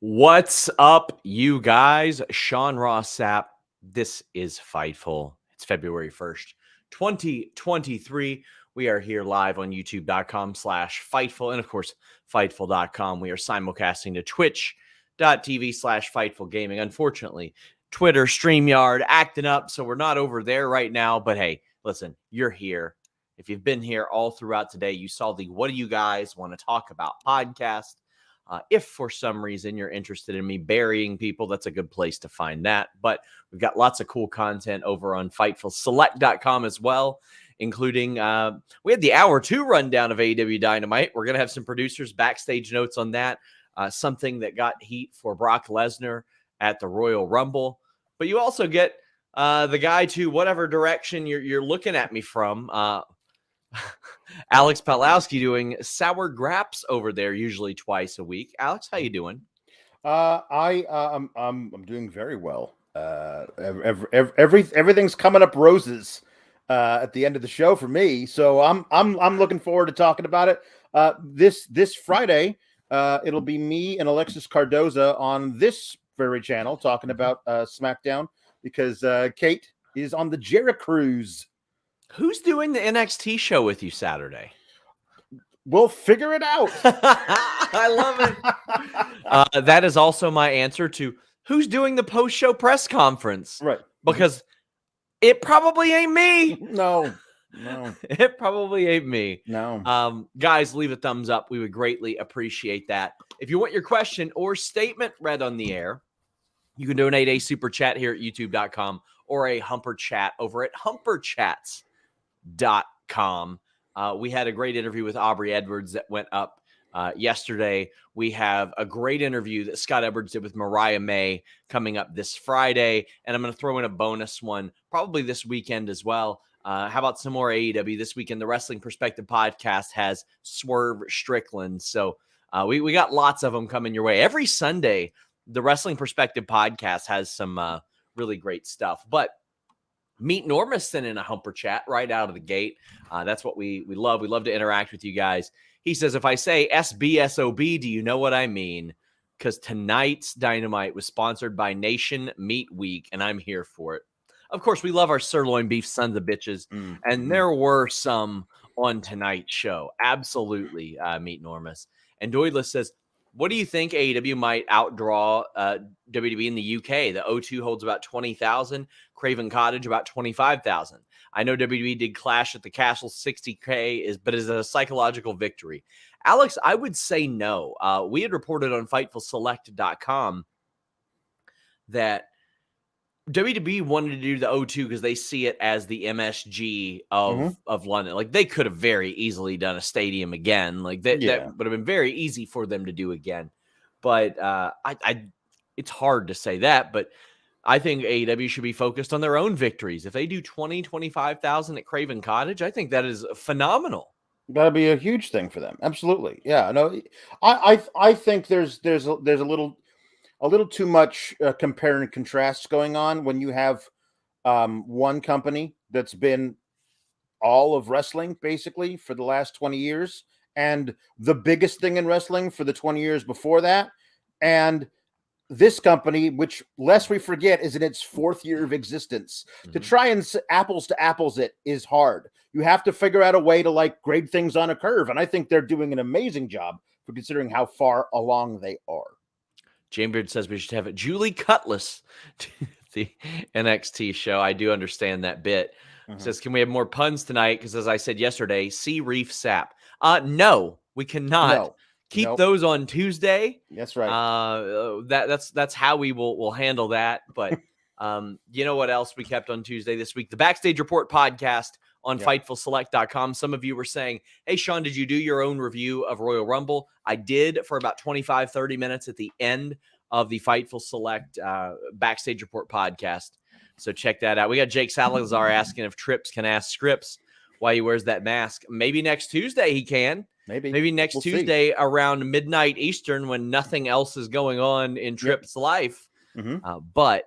What's up, you guys? Sean Ross Sapp. This is Fightful. It's February 1st, 2023. We are here live on youtube.com/Fightful and, of course, Fightful.com. We are simulcasting to twitch.tv/Fightful Gaming. Unfortunately, Twitter, StreamYard acting up, so we're not over there right now. But hey, listen, you're here. If you've been here all throughout today, you saw the What Do You Guys Want to Talk About podcast. If for some reason you're interested in me burying people, that's a good place to find that. But we've got lots of cool content over on FightfulSelect.com as well, including we had the Hour 2 rundown of AEW Dynamite. We're going to have some producers' backstage notes on that, something that got heat for Brock Lesnar at the Royal Rumble. But you also get the guy to whatever direction you're looking at me from. Alex Pawlowski doing sour graps over there, usually twice a week. Alex, how you doing? I'm doing very well. Everything's coming up roses at the end of the show for me, so I'm looking forward to talking about it. This Friday, it'll be me and Alexis Cardoza on this very channel talking about SmackDown because Kate is on the Jera cruise. Who's doing the NXT show with you Saturday? We'll figure it out. I love it. That is also my answer to who's doing the post-show press conference. Right. Because it probably ain't me. No. It probably ain't me. No. Guys, leave a thumbs up. We would greatly appreciate that. If you want your question or statement read on the air, you can donate a super chat here at youtube.com or a humper chat over at humperchats.com. We had a great interview with Aubrey Edwards that went up yesterday. We have a great interview that Scott Edwards did with Mariah May coming up this Friday, and I'm going to throw in a bonus one probably this weekend as well. How about some more AEW this weekend? The Wrestling Perspective podcast has Swerve Strickland, so we got lots of them coming your way. Every Sunday, the Wrestling Perspective podcast has some really great stuff, but meet Normason in a humper chat right out of the gate. That's what we love. We love to interact with you guys. He says, if I say SBSOB, do you know what I mean? Because tonight's Dynamite was sponsored by Nation Meat Week, and I'm here for it. Of course, we love our sirloin beef sons of bitches, and there were some on tonight's show. Absolutely, Meet Normus. And Doydless says, what do you think AEW might outdraw WWE in the UK? The O2 holds about 20,000, Craven Cottage about 25,000. I know WWE did Clash at the Castle, 60K, but is it a psychological victory? Alex, I would say no. We had reported on FightfulSelect.com that WWE wanted to do the O2 because they see it as the MSG of London. Like, they could have very easily done a stadium again. Like that would have been very easy for them to do again. But it's hard to say that. But I think AEW should be focused on their own victories. If they do 25,000 at Craven Cottage, I think that is phenomenal. That'd be a huge thing for them. Absolutely, yeah. No, I think there's a little too much compare and contrast going on when you have one company that's been all of wrestling basically for the last 20 years and the biggest thing in wrestling for the 20 years before that. And this company, which lest we forget is in its 4th year of existence, to try and apples to apples it is hard. You have to figure out a way to like grade things on a curve. And I think they're doing an amazing job for considering how far along they are. Jamebeard says we should have a Julie Cutlass to the NXT show. I do understand that bit. Says, can we have more puns tonight? Because as I said yesterday, see Reef Sap. No, we cannot. No. Keep those on Tuesday. That's right. That's how we will handle that. But you know what else we kept on Tuesday this week? The Backstage Report podcast on FightfulSelect.com. Some of you were saying, hey, Sean, did you do your own review of Royal Rumble? I did for about 25, 30 minutes at the end of the Fightful Select Backstage Report podcast. So check that out. We got Jake Salazar asking if Trips can ask Scripps why he wears that mask. Maybe next Tuesday he can. Maybe next Tuesday around midnight Eastern when nothing else is going on in Tripp's life. But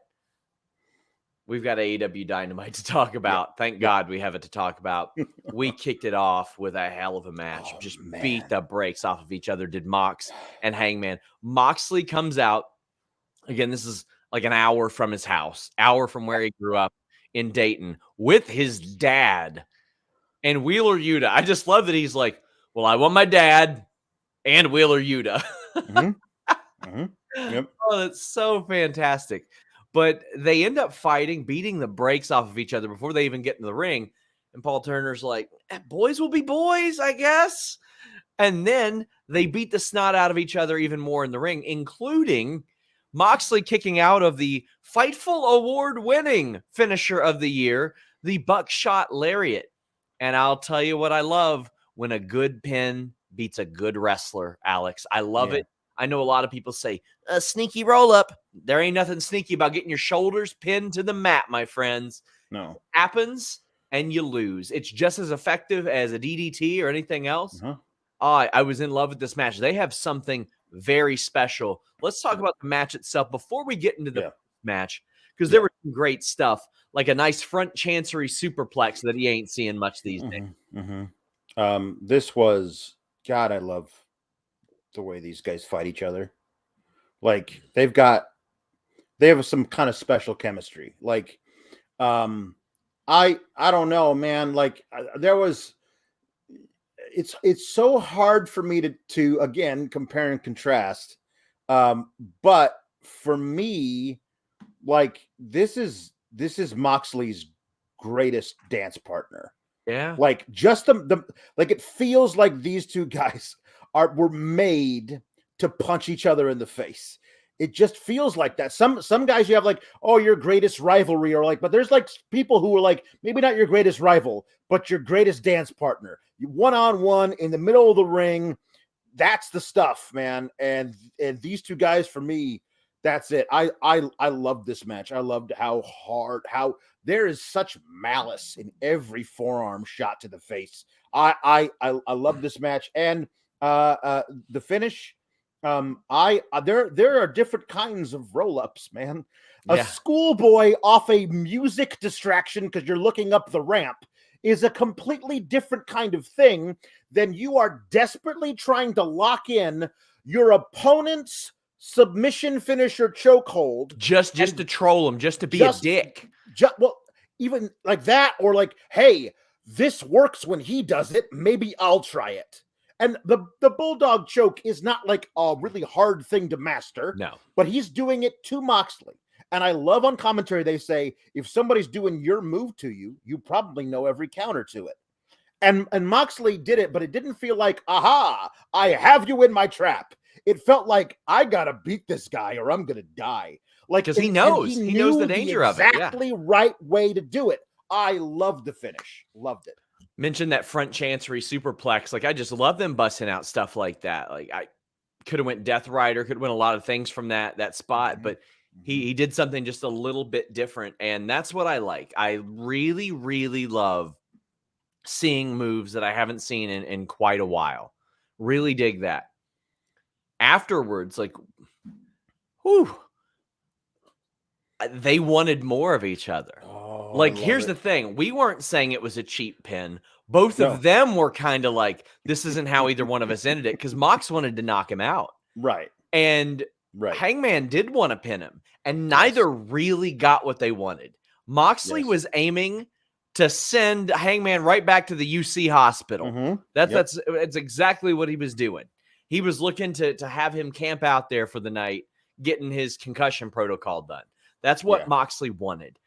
we've got AEW Dynamite to talk about. Thank God we have it to talk about. We kicked it off with a hell of a match. Just beat the brakes off of each other, did Mox and Hangman. Moxley comes out. Again, this is like an hour from his house, hour from where he grew up in Dayton with his dad and Wheeler Yuta. I just love that he's like, well, I want my dad and Wheeler Yuta. Yep. Oh, that's so fantastic. But they end up fighting, beating the brakes off of each other before they even get in the ring. And Paul Turner's like, boys will be boys, I guess. And then they beat the snot out of each other even more in the ring, including Moxley kicking out of the Fightful Award-winning finisher of the year, the Buckshot Lariat. And I'll tell you what I love, when a good pin beats a good wrestler, Alex. I love it. I know a lot of people say, a sneaky roll-up. There ain't nothing sneaky about getting your shoulders pinned to the mat, my friends. No. It happens, and you lose. It's just as effective as a DDT or anything else. I was in love with this match. They have something very special. Let's talk about the match itself before we get into the match, because there was some great stuff, like a nice front chancery superplex that he ain't seeing much these days. This was, God, I love the way these guys fight each other. Like, they have some kind of special chemistry. Like, I don't know, man. Like, it's so hard for me to again compare and contrast. But for me, like, this is Moxley's greatest dance partner. Yeah. Like, just like, it feels like these two guys were made to punch each other in the face. It just feels like that. Some guys you have like, oh, your greatest rivalry, or like, but there's like people who are like, maybe not your greatest rival, but your greatest dance partner. You one-on-one in the middle of the ring. That's the stuff, man. And these two guys, for me, that's it. I loved this match. I loved how there is such malice in every forearm shot to the face. I love this match. And the finish, there are different kinds of roll-ups, man. A schoolboy off a music distraction because you're looking up the ramp is a completely different kind of thing than you are desperately trying to lock in your opponent's submission finisher chokehold. Just to troll him, just to be a dick. Well, even like that, or like, hey, this works when he does it, maybe I'll try it. And the bulldog choke is not like a really hard thing to master. No. But he's doing it to Moxley. And I love on commentary, they say, if somebody's doing your move to you, you probably know every counter to it. And Moxley did it, but it didn't feel like, aha, I have you in my trap. It felt like, I got to beat this guy or I'm going to die. Like, because he knows the danger of it. Exactly right way to do it. I loved the finish. Loved it. Mentioned that front chancery superplex. Like, I just love them busting out stuff like that. Like, I could have went Death Rider, could have went a lot of things from that spot, but he did something just a little bit different. And that's what I like. I really, really love seeing moves that I haven't seen in quite a while. Really dig that. Afterwards, like, whew, they wanted more of each other. Like, here's the thing. We weren't saying it was a cheap pin. Both of them were kind of like, this isn't how either one of us ended it, because Mox wanted to knock him out. Right. And Hangman did want to pin him, and neither really got what they wanted. Moxley was aiming to send Hangman right back to the UC hospital. That's exactly what he was doing. He was looking to have him camp out there for the night, getting his concussion protocol done. That's what Moxley wanted.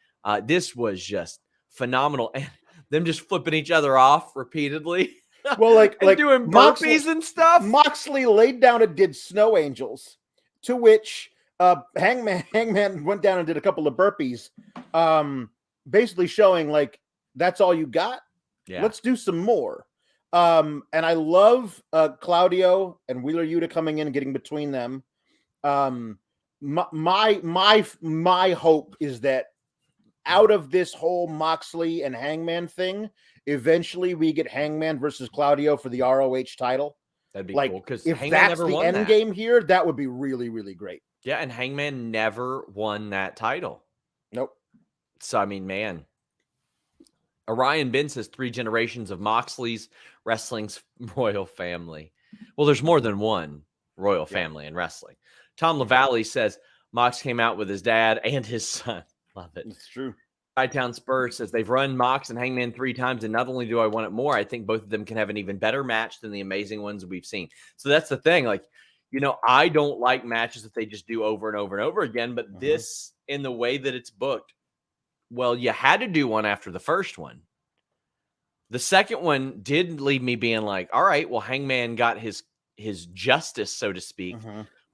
This was just phenomenal. And them just flipping each other off repeatedly. Well, like doing burpees and stuff. Moxley laid down and did snow angels, to which Hangman went down and did a couple of burpees, basically showing like, that's all you got? Yeah. Let's do some more. And I love Claudio and Wheeler Yuta coming in and getting between them. My hope is that out of this whole Moxley and Hangman thing, eventually we get Hangman versus Claudio for the ROH title. That'd be like, cool, because if Hangman that's the end game here, that would be really, really great. Yeah, and Hangman never won that title. Nope. So, I mean, man, Orion Ben says 3 generations of Moxley's wrestling's royal family. Well, there's more than one royal family in wrestling. Tom LaValle says Mox came out with his dad and his son. Love it. It's true. Town Spurs says they've run Mox and Hangman 3 times, and not only do I want it more, I think both of them can have an even better match than the amazing ones we've seen. So that's the thing. Like, I don't like matches that they just do over and over and over again, but this, in the way that it's booked, well, you had to do one after the first one. The second one did leave me being like, all right, well, Hangman got his justice, so to speak,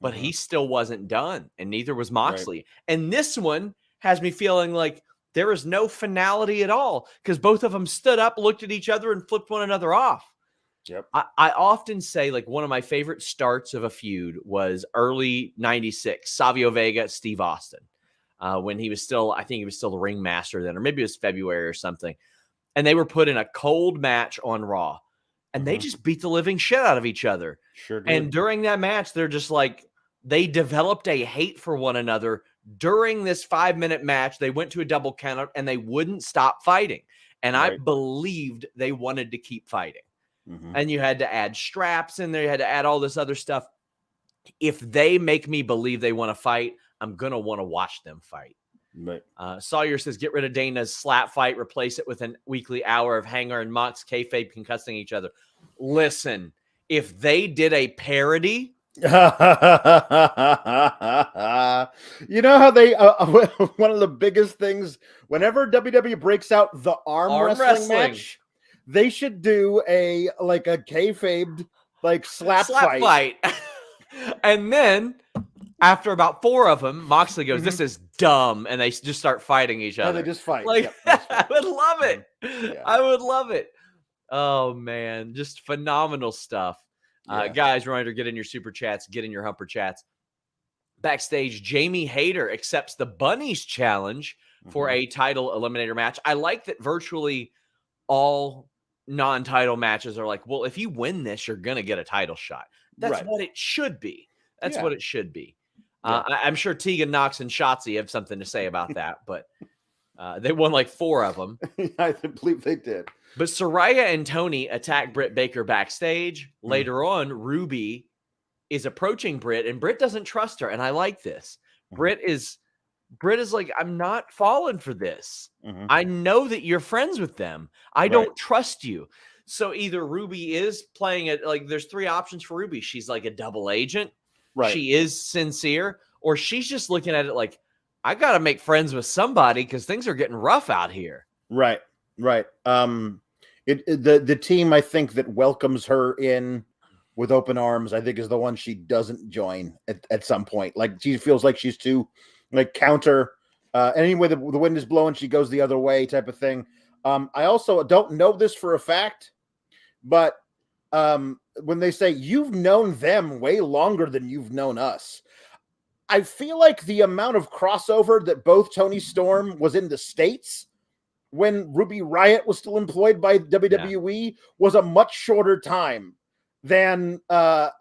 but he still wasn't done, and neither was Moxley. Right. And this one has me feeling like there is no finality at all because both of them stood up, looked at each other, and flipped one another off. Yep. I often say, like, one of my favorite starts of a feud was early 96, Savio Vega, Steve Austin, when he was still, I think he was still the ringmaster then, or maybe it was February or something. And they were put in a cold match on Raw, and they just beat the living shit out of each other. Sure did. And during that match, they're just like, they developed a hate for one another. During this 5-minute match, they went to a double countout, and they wouldn't stop fighting. And I believed they wanted to keep fighting. And you had to add straps in there. You had to add all this other stuff. If they make me believe they want to fight, I'm going to want to watch them fight. Right. Sawyer says, get rid of Dana's slap fight, replace it with a weekly hour of Hanger and Mox kayfabe concussing each other. Listen, if they did a parody. You know how they, one of the biggest things, whenever WWE breaks out the arm wrestling match, they should do a kayfabe, slap fight. And then after about 4 of them, Moxley goes, this is dumb. And they just start fighting each other. No, they just fight. I would love it. Yeah. I would love it. Oh, man. Just phenomenal stuff. Guys, reminder, get in your super chats, get in your humper chats. Backstage, Jamie Hayter accepts the Bunnies challenge for a title eliminator match. I like that virtually all non-title matches are like, well, if you win this, you're going to get a title shot. That's what it should be. That's what it should be. I'm sure Tegan Knox and Shotzi have something to say about that, but they won like 4 of them. I believe they did. But Saraya and Tony attack Britt Baker backstage. Later on, Ruby is approaching Britt, and Britt doesn't trust her, and I like this. Britt is like, I'm not falling for this. I know that you're friends with them. I don't trust you. So either Ruby is playing it, like, there's 3 options for Ruby. She's like a double agent. She is sincere, or she's just looking at it like, I got to make friends with somebody because things are getting rough out here. Right. The team, I think, that welcomes her in with open arms, I think, is the one she doesn't join at some point. Like, she feels like she's too, counter. Anyway, the wind is blowing, she goes the other way type of thing. I also don't know this for a fact, but when they say you've known them way longer than you've known us, I feel like the amount of crossover that both Toni Storm was in the States when Ruby Riott was still employed by WWE was a much shorter time than that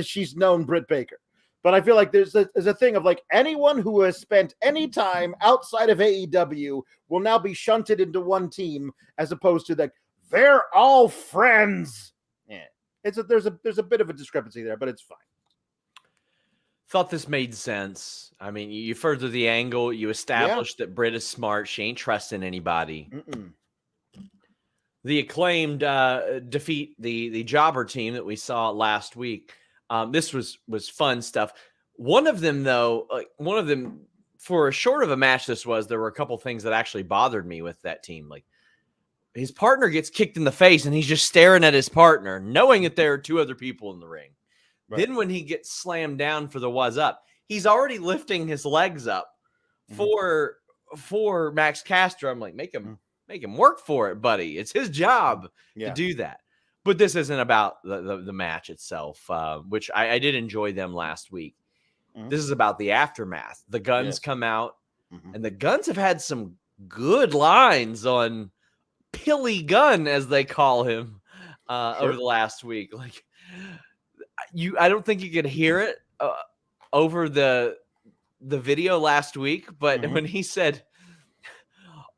she's known Britt Baker. But I feel like there's a thing of like anyone who has spent any time outside of AEW will now be shunted into one team as opposed to like they're all friends. Yeah, there's a bit of a discrepancy there, but it's fine. Thought this made sense. I mean, you further the angle, you establish that Britt is smart. She ain't trusting anybody. The Acclaimed defeat the Jobber team that we saw last week. This was fun stuff. One of them, for as short of a match this was, there were a couple things that actually bothered me with that team. Like, his partner gets kicked in the face, and he's just staring at his partner, knowing that there are 2 other people in the ring. Right. Then when he gets slammed down for the was up, he's already lifting his legs up for Max Castro. I'm like, make him work for it, buddy. It's his job to do that. But this isn't about the match itself, which I did enjoy them last week. This is about the aftermath. The Guns come out, and the Guns have had some good lines on Pilly Gunn, as they call him, over the last week. Like, I don't think you could hear it over the the video last week, but when he said,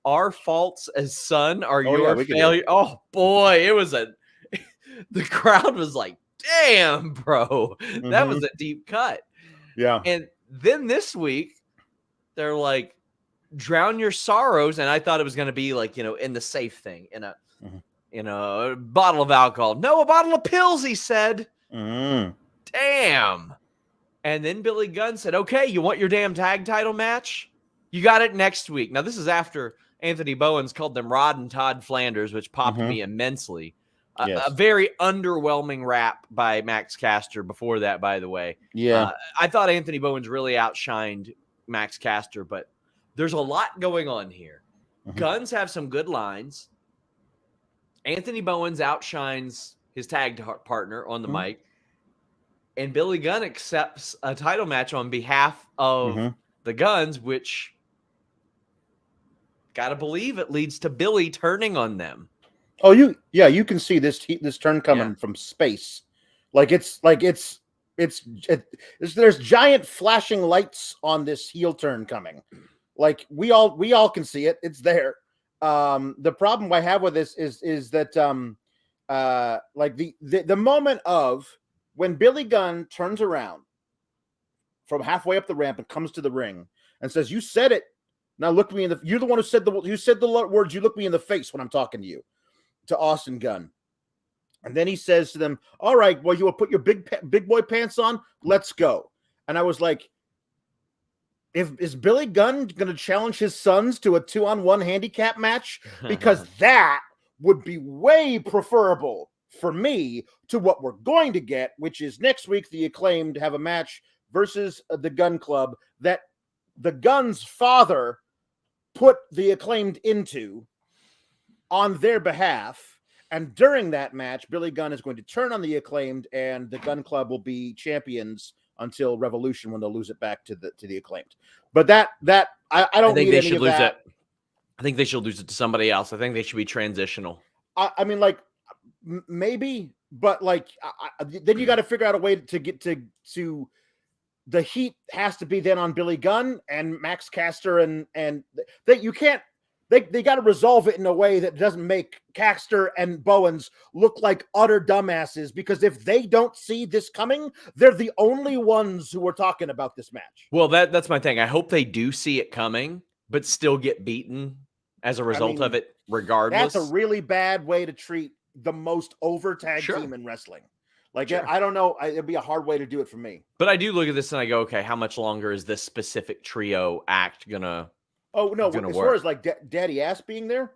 "Our faults as son are your failure," oh boy, it was the crowd was like, "Damn, bro, that was a deep cut." Yeah. And then this week, they're like, "Drown your sorrows," and I thought it was going to be like, in the safe thing, in a bottle of alcohol. No, a bottle of pills, he said. Damn. And then Billy Gunn said, "Okay, you want your damn tag title match? You got it next week." Now, this is after Anthony Bowens called them Rod and Todd Flanders, which popped me immensely. A very underwhelming rap by Max Caster before that, by the way. Yeah. I thought Anthony Bowens really outshined Max Caster, but there's a lot going on here. Guns have some good lines. Anthony Bowens outshines his tag partner on the mic. And Billy Gunn accepts a title match on behalf of the Guns, which, gotta believe, it leads to Billy turning on them. Oh, you can see this turn coming from space. There's giant flashing lights on this heel turn coming. Like we all can see it. It's there. The problem I have with this is that like the moment of when Billy Gunn turns around from halfway up the ramp and comes to the ring and says, "You said it. Now look me in the. You're the one who said the words. You look me in the face when I'm talking to you." To Austin Gunn. And then he says to them, "All right, well, you will put your big boy pants on. Let's go." And I was like, is Billy Gunn going to challenge his sons to a 2-on-1 handicap match? Because that would be way preferable for me to what we're going to get, which is next week, the Acclaimed have a match versus the Gun Club that the Gun's father put the Acclaimed into on their behalf. And during that match, Billy Gunn is going to turn on the Acclaimed, and the Gun Club will be champions until Revolution, when they'll lose it back to the Acclaimed. But I don't think they should lose it. I think they should lose it to somebody else. I think they should be transitional. I mean, like, maybe, but like, then you got to figure out a way to get to the heat has to be then on Billy Gunn and Max Caster, and that you can't. They got to resolve it in a way that doesn't make Caster and Bowens look like utter dumbasses, because if they don't see this coming, they're the only ones who are talking about this match. Well, that's my thing. I hope they do see it coming, but still get beaten as a result of it, regardless. That's a really bad way to treat the most over tag team in wrestling. Like, I don't know. It'd be a hard way to do it for me. But I do look at this and I go, okay, how much longer is this specific trio act gonna... Oh no! As far as like Daddy Ass being there,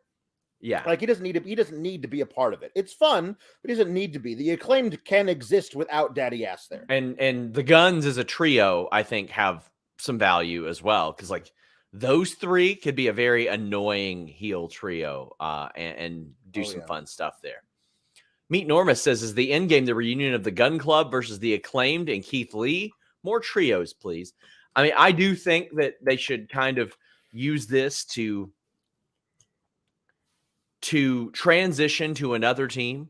like he doesn't need to be a part of it. It's fun, but he doesn't need to be. The Acclaimed can exist without Daddy Ass there. And the Guns as a trio, I think, have some value as well, because like those three could be a very annoying heel trio, and do some fun stuff there. Meet Norma says, "Is the end game the reunion of the Gun Club versus the Acclaimed and Keith Lee? More trios, please." I mean, I do think that they should kind of use this to transition to another team,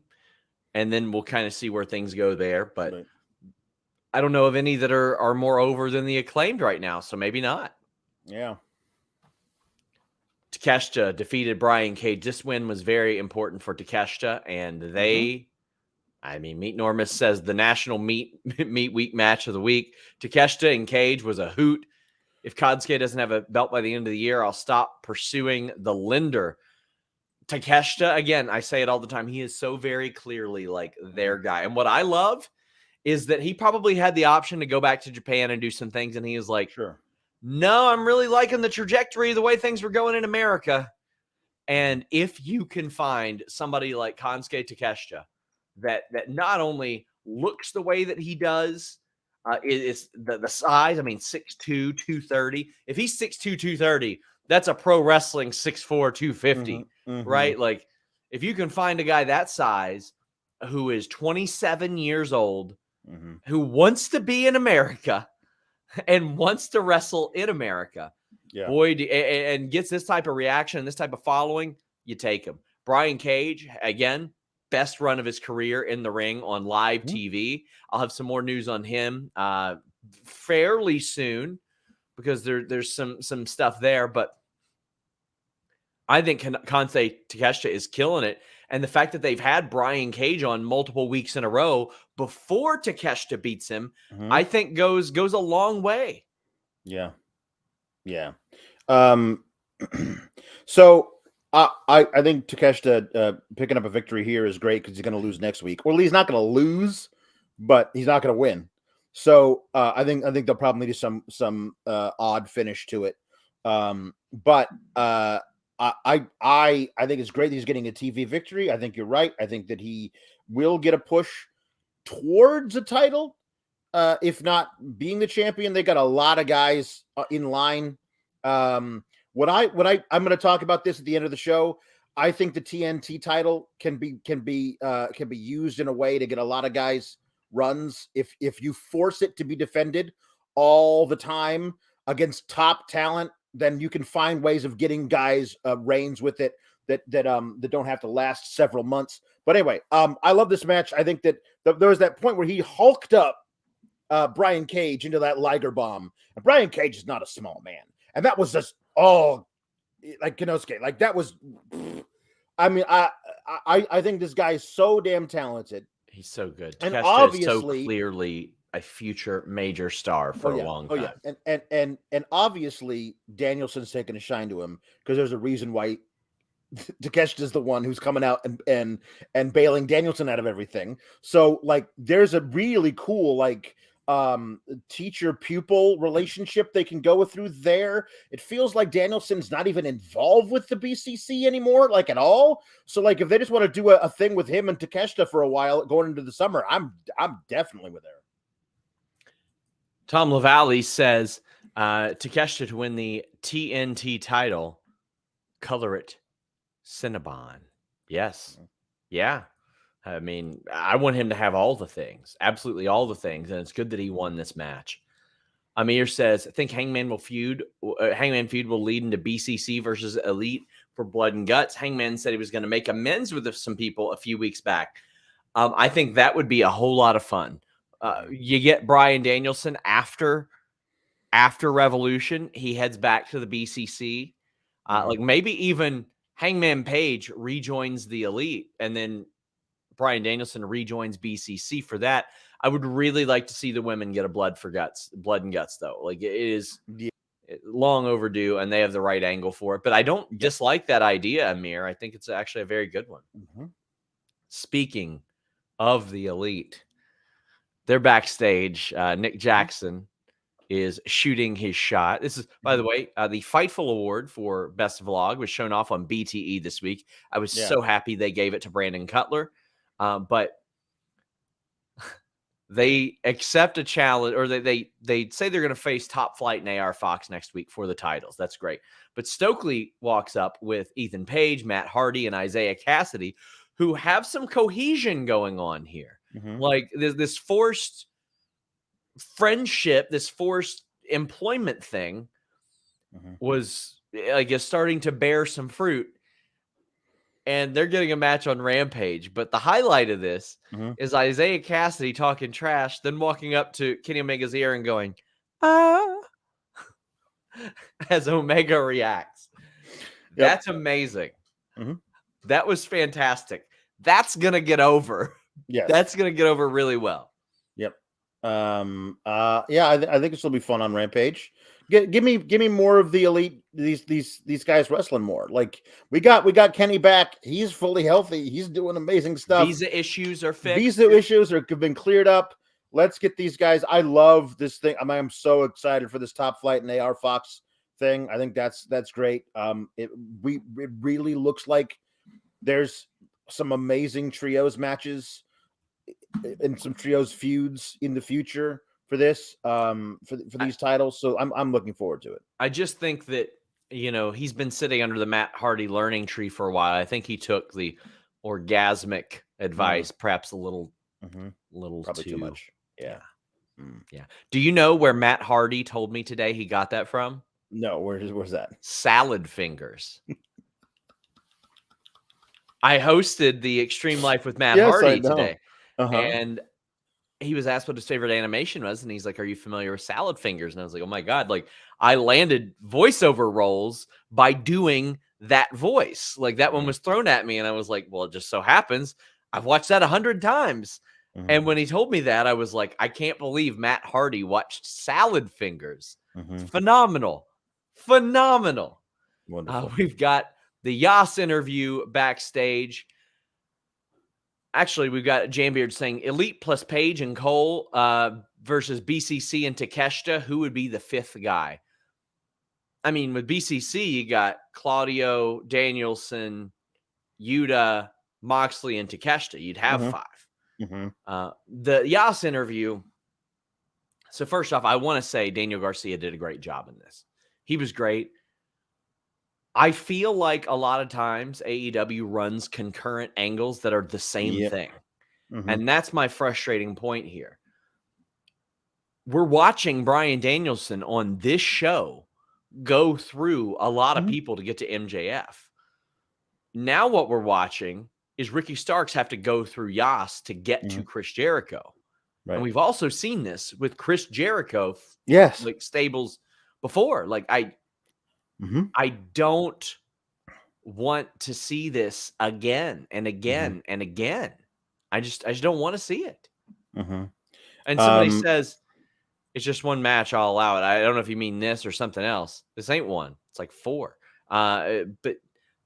and then we'll kind of see where things go there. But I don't know of any that are more over than the Acclaimed right now, so maybe not. Yeah. Takeshita defeated Bryan Cage. This win was very important for Takeshita, and they, I mean, Meet Normus says the national meet week match of the week. Takeshita and Cage was a hoot. If Konosuke doesn't have a belt by the end of the year, I'll stop pursuing the lender. Takeshita, again, I say it all the time, he is so very clearly like their guy. And what I love is that he probably had the option to go back to Japan and do some things, and he is like, sure, no, I'm really liking the trajectory of the way things were going in America. And if you can find somebody like Konosuke Takeshita that not only looks the way that he does, it's the size. I mean, 6'2", 230. If he's 6'2", 230, that's a pro wrestling 6'4", 250, right? Like, if you can find a guy that size who is 27 years old, who wants to be in America and wants to wrestle in America, boy, and gets this type of reaction, this type of following, you take him. Bryan Cage, again, best run of his career in the ring on live TV. I'll have some more news on him fairly soon. because there's some stuff there, but I think Kansei Takeshita is killing it. And the fact that they've had Brian Cage on multiple weeks in a row before Takeshita beats him, I think goes a long way. Yeah. Yeah. So I think Takeshita picking up a victory here is great because he's going to lose next week. Well, he's not going to lose, but he's not going to win. So I think they'll probably need some odd finish to it. But I think it's great that he's getting a TV victory. I think you're right. I think that he will get a push towards a title. If not being the champion, they got a lot of guys in line. I'm going to talk about this at the end of the show. I think the TNT title can be used in a way to get a lot of guys runs. If you force it to be defended all the time against top talent, then you can find ways of getting guys reigns with it that don't have to last several months. But anyway, I love this match. I think that there was that point where he hulked up Brian Cage into that Liger bomb. And Brian Cage is not a small man. And that was just all like Konosuke. Like that was, I mean, I think this guy is so damn talented. He's so good. And Takeshita obviously, is so clearly a future major star for a long time. And obviously Danielson's taking a shine to him because there's a reason why Takeshita is the one who's coming out and bailing Danielson out of everything. So like there's a really cool like teacher pupil relationship they can go through there. It feels like Danielson's not even involved with the BCC anymore, like at all. So like if they just want to do a thing with him and Takeshita for a while going into the summer, I'm definitely with there. Tom LaValle says Takeshita to win the TNT title, color it Cinnabon. Yes. Yeah. I mean, I want him to have all the things, absolutely all the things, and it's good that he won this match. Amir says, I think Hangman feud will lead into BCC versus Elite for Blood and Guts. Hangman said he was going to make amends with some people a few weeks back. I think that would be a whole lot of fun. You get Bryan Danielson after Revolution. He heads back to the BCC. Like maybe even Hangman Page rejoins the Elite, and then Bryan Danielson rejoins BCC for that. I would really like to see the women get a blood and guts though. Like it is long overdue, and they have the right angle for it. But I don't dislike that idea, Amir. I think it's actually a very good one. Speaking of the Elite, they're backstage. Nick Jackson is shooting his shot. This is, by the way, the Fightful Award for Best Vlog was shown off on BTE this week. I was so happy they gave it to Brandon Cutler. But they accept a challenge, or they say they're going to face Top Flight and AR Fox next week for the titles. That's great. But Stokely walks up with Ethan Page, Matt Hardy, and Isaiah Cassidy, who have some cohesion going on here. Like this forced friendship, this forced employment thing was, I guess, starting to bear some fruit. And they're getting a match on Rampage. But the highlight of this is Isaiah Cassidy talking trash, then walking up to Kenny Omega's ear and going, as Omega reacts. That's amazing. That was fantastic. That's going to get over. Yes. That's going to get over really well. Yep. I think this will be fun on Rampage. Give me more of the Elite. These guys wrestling more. Like we got Kenny back. He's fully healthy. He's doing amazing stuff. Visa issues are fixed. Visa issues have been cleared up. Let's get these guys. I love this thing. I'm so excited for this Top Flight and AR Fox thing. I think that's great. It really looks like there's some amazing trios matches and some trios feuds in the future for this, for these titles. So I'm looking forward to it. I just think that, he's been sitting under the Matt Hardy learning tree for a while. I think he took the orgasmic advice, perhaps a little probably too much. Yeah. Yeah. Do you know where Matt Hardy told me today he got that from? No, where's that? Salad fingers. I hosted the Extreme Life with Matt Hardy today. And he was asked what his favorite animation was, and he's like, "Are you familiar with Salad Fingers?" And I was like, "Oh my god!" Like, I landed voiceover roles by doing that voice. Like, that one was thrown at me, and I was like, "Well, it just so happens I've watched that 100 times." And when he told me that, I was like, "I can't believe Matt Hardy watched Salad Fingers." It's phenomenal, phenomenal. Wonderful. We've got the Yas interview backstage. Actually, we've got Jambeard saying Elite plus Page and Cole versus BCC and Takeshita. Who would be the fifth guy? I mean, with BCC, you got Claudio, Danielson, Yuta, Moxley, and Takeshita. You'd have five. The Yas interview. So first off, I want to say Daniel Garcia did a great job in this. He was great. I feel like a lot of times AEW runs concurrent angles that are the same thing. And that's my frustrating point here. We're watching Bryan Danielson on this show go through a lot of people to get to MJF. Now what we're watching is Ricky Starks have to go through Yas to get to Chris Jericho. Right. And we've also seen this with Chris Jericho like stables before. Like I don't want to see this again and again and again. I just don't want to see it. And somebody says it's just one match, I'll allow it. I don't know if you mean this or something else. This ain't one. It's like four. But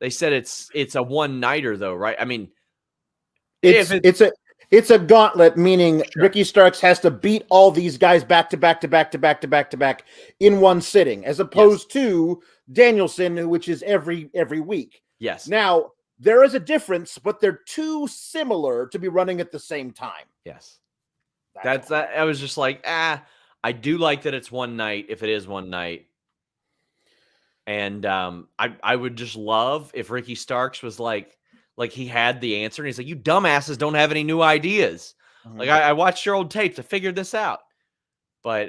they said it's a one-nighter though, right? I mean, it's a gauntlet, meaning Ricky Starks has to beat all these guys back to back to back to back to back to back in one sitting, as opposed to Danielson, which is every week. Yes. Now there is a difference, but they're too similar to be running at the same time. Yes. That's that. I was just like, I do like that it's one night if it is one night. And I would just love if Ricky Starks was like he had the answer and he's like, you dumbasses don't have any new ideas. Like I watched your old tapes. I figured this out. But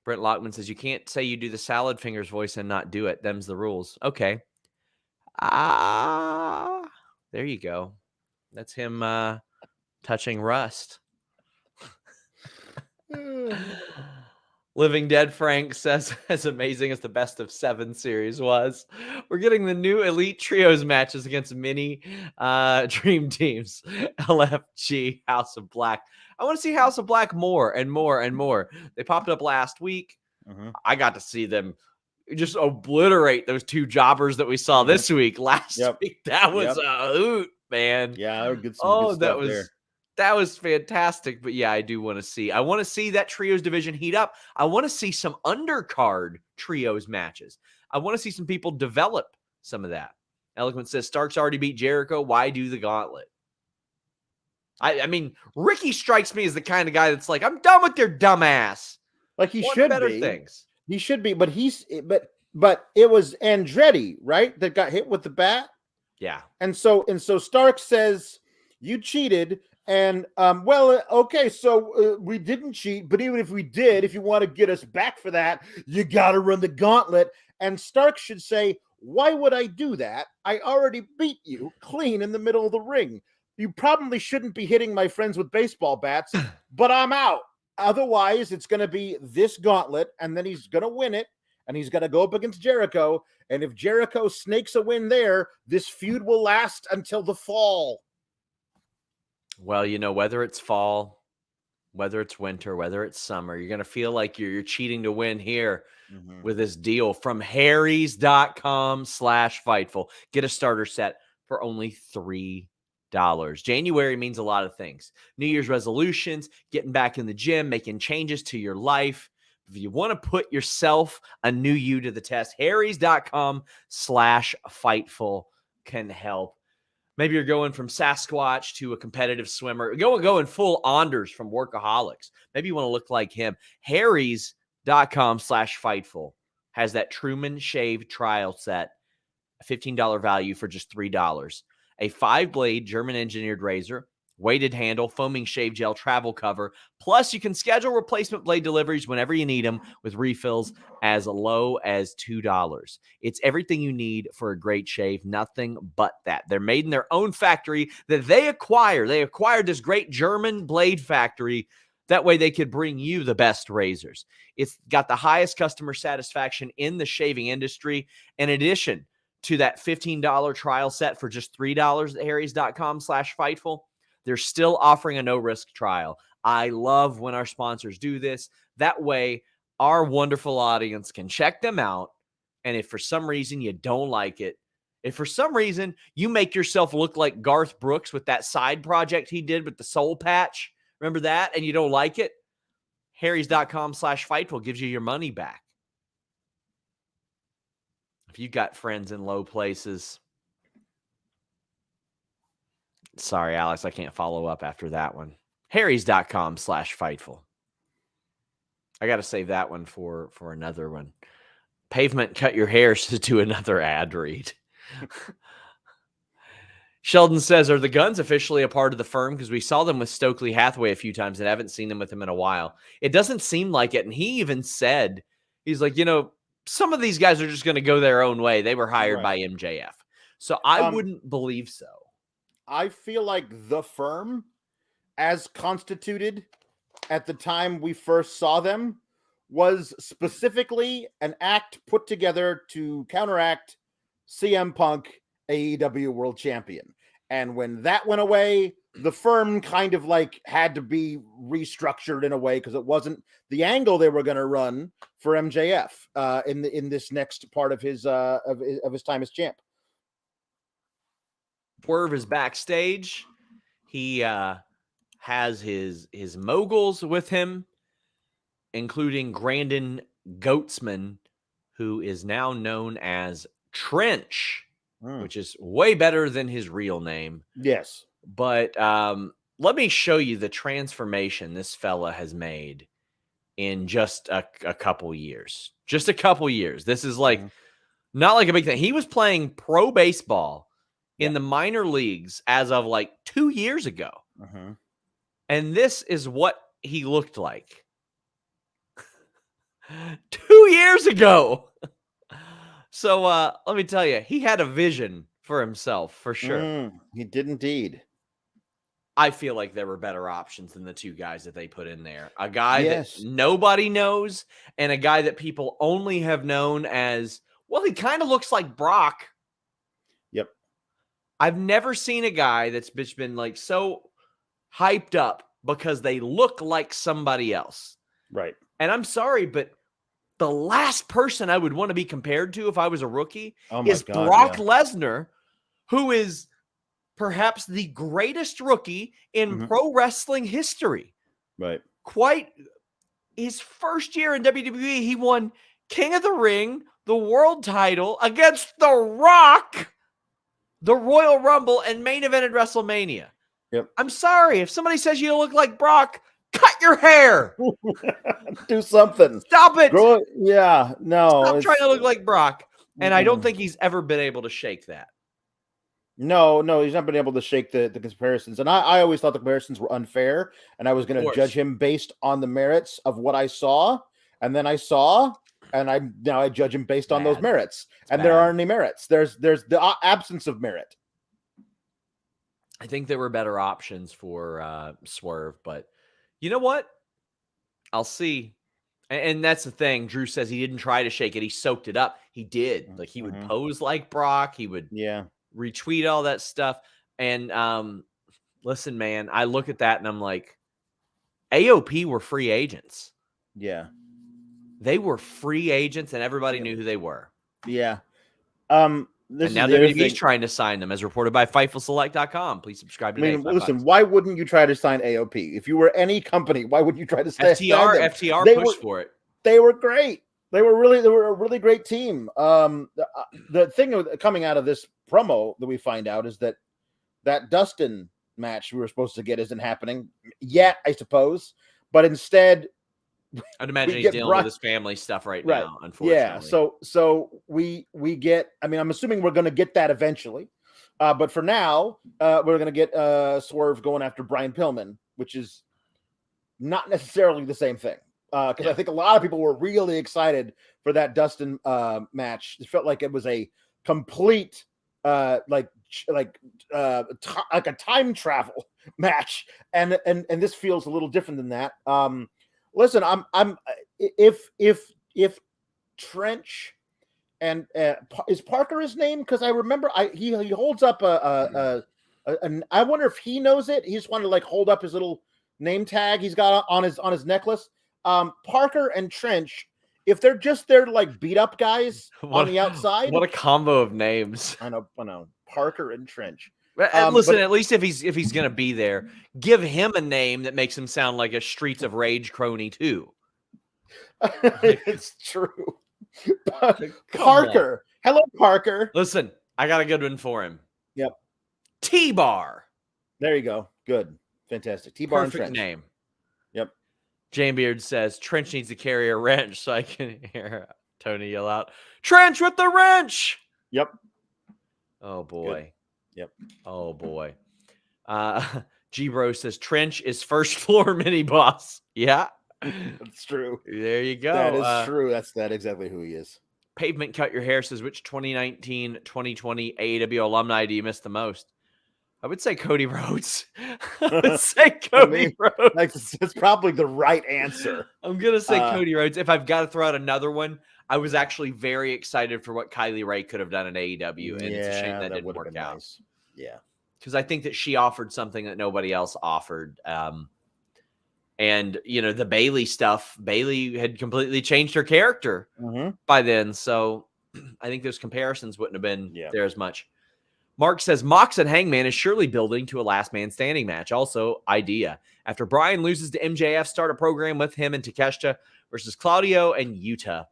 Brent Lockman says, you can't say you do the Salad Fingers voice and not do it. Them's the rules. Okay. There you go. That's him touching rust. Living Dead Frank says, as amazing as the best of 7 series was, we're getting the new Elite Trios matches against mini dream teams. LFG, House of Black. I want to see House of Black more and more and more. They popped up last week. I got to see them just obliterate those 2 jobbers that we saw this week. Last week, that was a hoot, man. Yeah, that was good stuff there. That was fantastic. But yeah, I do want to see. I want to see that trios division heat up. I want to see some undercard trios matches. I want to see some people develop some of that. Eloquent says Starks already beat Jericho. Why do the gauntlet? I mean, Ricky strikes me as the kind of guy that's like, I'm done with your dumb ass. Like he should be. Things. He should be, but but it was Andretti, right, that got hit with the bat. Yeah. And so Starks says, you cheated. And, okay, so we didn't cheat, but even if we did, if you want to get us back for that, you got to run the gauntlet. And Stark should say, why would I do that? I already beat you clean in the middle of the ring. You probably shouldn't be hitting my friends with baseball bats, but I'm out. Otherwise, it's going to be this gauntlet, and then he's going to win it, and he's going to go up against Jericho. And if Jericho snakes a win there, this feud will last until the fall. Well, you know, whether it's fall, whether it's winter, whether it's summer, you're going to feel like you're cheating to win here with this deal from harrys.com/Fightful. Get a starter set for only $3. January means a lot of things. New Year's resolutions, getting back in the gym, making changes to your life. If you want to put yourself a new you to the test, harrys.com/Fightful can help. Maybe you're going from Sasquatch to a competitive swimmer. Going full Anders from Workaholics. Maybe you want to look like him. Harrys.com/Fightful has that Truman Shave trial set, a $15 value for just $3. A 5-blade German-engineered razor, weighted handle, foaming shave gel, travel cover. Plus, you can schedule replacement blade deliveries whenever you need them with refills as low as $2. It's everything you need for a great shave, nothing but that. They're made in their own factory that they acquire. They acquired this great German blade factory. That way they could bring you the best razors. It's got the highest customer satisfaction in the shaving industry. In addition to that $15 trial set for just $3 at harrys.com/Fightful, they're still offering a no-risk trial. I love when our sponsors do this. That way, our wonderful audience can check them out. And if for some reason you don't like it, if for some reason you make yourself look like Garth Brooks with that side project he did with the soul patch, remember that? And you don't like it? harrys.com/Fightful gives you your money back. If you got friends in low places. Sorry, Alex, I can't follow up after that one. harrys.com/Fightful. I got to save that one for another one. Pavement cut your hair to do another ad read. Sheldon says, are the Guns officially a part of the firm? Because we saw them with Stokely Hathaway a few times and haven't seen them with him in a while. It doesn't seem like it. And he even said, he's like, some of these guys are just going to go their own way. They were hired by MJF. So I wouldn't believe so. I feel like the firm, as constituted at the time we first saw them, was specifically an act put together to counteract CM Punk, AEW World Champion. And when that went away, the firm kind of like had to be restructured in a way because it wasn't the angle they were going to run for MJF in this next part of his time as champ. Swerve is backstage. He has his moguls with him, including Grandin Goatsman, who is now known as Trench, which is way better than his real name. Yes. But let me show you the transformation this fella has made in just a couple years. Just a couple years. This is like not like a big thing. He was playing pro baseball in the minor leagues as of like 2 years ago. And this is what he looked like 2 years ago. So let me tell you, he had a vision for himself, for sure. He did indeed. I feel like there were better options than the two guys that they put in there. A guy that nobody knows and a guy that people only have known as, well, he kind of looks like Brock. Yep. I've never seen a guy that's been like so hyped up because they look like somebody else. Right. And I'm sorry, but the last person I would want to be compared to if I was a rookie is Brock Lesnar, who is perhaps the greatest rookie in pro wrestling history. Right. Quite his first year in WWE, he won King of the Ring, the world title against The Rock, the Royal Rumble, and main evented WrestleMania. Yep. I'm sorry. If somebody says you look like Brock, cut your hair. Do something. Stop it. Yeah, no. Stop trying to look like Brock. And I don't think he's ever been able to shake that. No, he's not been able to shake the comparisons. And I always thought the comparisons were unfair. And I was going to judge him based on the merits of what I saw. And then I saw, and now I judge him based on those merits. And there aren't any merits. There's the absence of merit. I think there were better options for Swerve, but you know what? I'll see. And that's the thing. Drew says he didn't try to shake it. He soaked it up. He did. Like he would pose like Brock. He would retweet all that stuff. And listen, man, I look at that and I'm like, AOP were free agents. Yeah. They were free agents and everybody knew who they were. Yeah. And now WWE's trying to sign them, as reported by FightfulSelect.com. Please subscribe today. Listen, why wouldn't you try to sign AOP? If you were any company, why wouldn't you try to sign FTR pushed for it. They were great. They were a really great team. The thing coming out of this promo that we find out is that Dustin match we were supposed to get isn't happening yet, I suppose. But instead, I'd imagine he's dealing with his family stuff right now, unfortunately. Yeah, so we get, I'm assuming we're going to get that eventually. But for now, we're going to get Swerve going after Brian Pillman, which is not necessarily the same thing. Because I think a lot of people were really excited for that Dustin match. It felt like it was a complete like a time travel match, and this feels a little different than that. Listen, I'm if Trench and is Parker his name? Because I remember he holds up I wonder if he knows it. He just wanted to like hold up his little name tag he's got on his necklace. Parker and Trench, if they're just there to like beat up guys on the outside, what a combo of names. I know. Parker and Trench. Listen, at least if he's gonna be there, give him a name that makes him sound like a Streets of Rage crony too. It's true. Parker. Hello, Parker. Listen, I got a good one for him. Yep. T-Bar. There you go. Good. Fantastic. T-Bar and Perfect Trench. name. Yep. Jane Beard says Trench needs to carry a wrench, so I can hear Tony yell out, "Trench with the wrench!" Yep. Oh boy. Good. Yep. Oh boy. G-Bro says Trench is first floor mini boss. Yeah. That's true. There you go. That is true. That's exactly who he is. Pavement Cut Your Hair says, which 2019, 2020 AEW alumni do you miss the most? I would say Cody Rhodes. I would say Cody Rhodes. Like, it's probably the right answer. I'm going to say Cody Rhodes. If I've got to throw out another one, I was actually very excited for what Kylie Ray could have done in AEW. And it's a shame that didn't work out. Nice. Yeah. Because I think that she offered something that nobody else offered. And, you know, the Bailey stuff, Bailey had completely changed her character by then. So I think those comparisons wouldn't have been there as much. Mark says, Mox and Hangman is surely building to a last man standing match. Also, idea. After Bryan loses to MJF, start a program with him and Takeshita versus Claudio and Yuta,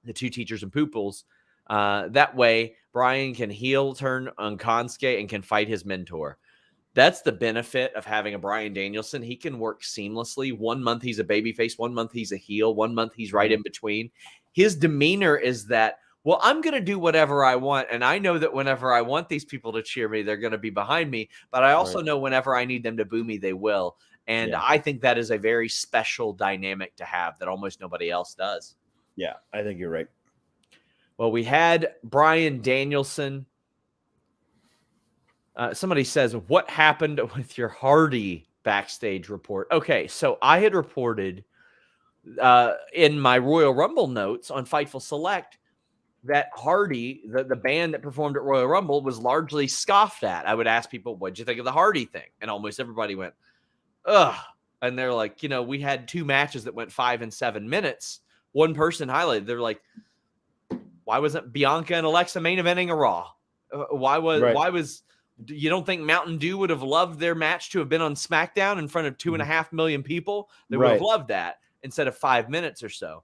the two teachers and pupils. That way, Bryan can heel turn on Konosuke and can fight his mentor. That's the benefit of having a Bryan Danielson. He can work seamlessly. 1 month he's a babyface, 1 month he's a heel, 1 month he's right in between. His demeanor is that, well, I'm going to do whatever I want, and I know that whenever I want these people to cheer me, they're going to be behind me, but I also know whenever I need them to boo me, they will. And I think that is a very special dynamic to have that almost nobody else does. Yeah, I think you're right. Well, we had Bryan Danielson. Somebody says, what happened with your Hardy backstage report? Okay, so I had reported in my Royal Rumble notes on Fightful Select that Hardy, the band that performed at Royal Rumble, was largely scoffed at. I would ask people, what'd you think of the Hardy thing? And almost everybody went, ugh. And they're like, you know, we had 2 matches that went 5 and 7 minutes. One person highlighted, they're like, why wasn't Bianca and Alexa main eventing a Raw? Why was you don't think Mountain Dew would have loved their match to have been on SmackDown in front of 2.5 million people? They would have loved that instead of 5 minutes or so.